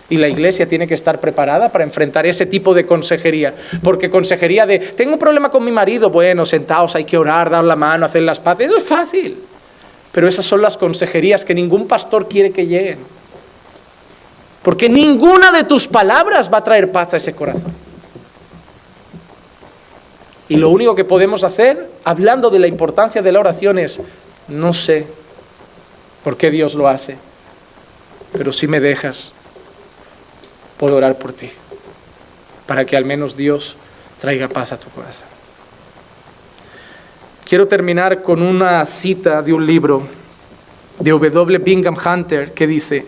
Y la iglesia tiene que estar preparada para enfrentar ese tipo de consejería. Porque consejería de: tengo un problema con mi marido. Bueno, sentaos, hay que orar, dar la mano, hacer las paces. Eso es fácil. Pero esas son las consejerías que ningún pastor quiere que lleguen. Porque ninguna de tus palabras va a traer paz a ese corazón. Y lo único que podemos hacer, hablando de la importancia de la oración, es: no sé por qué Dios lo hace, pero si me dejas, puedo orar por ti, para que al menos Dios traiga paz a tu corazón. Quiero terminar con una cita de un libro de W. Bingham Hunter que dice: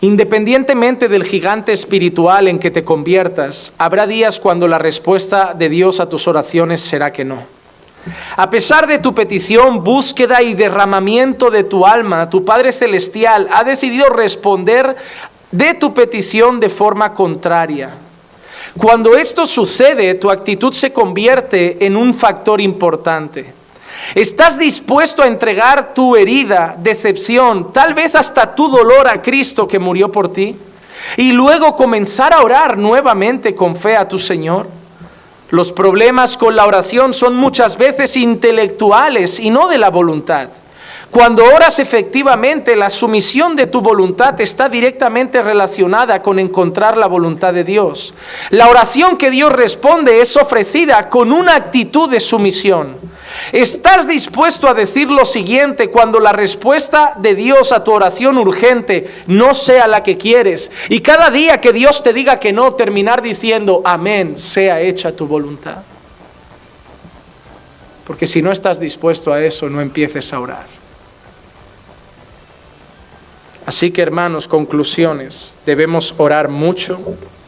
independientemente del gigante espiritual en que te conviertas, habrá días cuando la respuesta de Dios a tus oraciones será que no. A pesar de tu petición, búsqueda y derramamiento de tu alma, tu Padre Celestial ha decidido responder de tu petición de forma contraria. Cuando esto sucede, tu actitud se convierte en un factor importante. ¿Estás dispuesto a entregar tu herida, decepción, tal vez hasta tu dolor a Cristo que murió por ti? Y luego comenzar a orar nuevamente con fe a tu Señor. Los problemas con la oración son muchas veces intelectuales y no de la voluntad. Cuando oras efectivamente, la sumisión de tu voluntad está directamente relacionada con encontrar la voluntad de Dios. La oración que Dios responde es ofrecida con una actitud de sumisión. ¿Estás dispuesto a decir lo siguiente cuando la respuesta de Dios a tu oración urgente no sea la que quieres? Y cada día que Dios te diga que no, terminar diciendo: amén, sea hecha tu voluntad. Porque si no estás dispuesto a eso, no empieces a orar. Así que, hermanos, conclusiones: debemos orar mucho,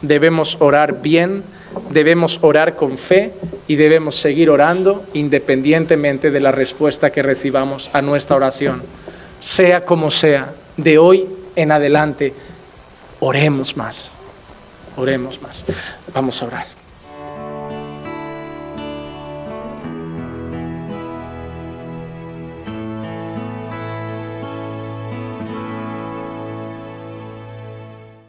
debemos orar bien, debemos orar con fe y debemos seguir orando independientemente de la respuesta que recibamos a nuestra oración. Sea como sea, de hoy en adelante, oremos más. Oremos más. Vamos a orar.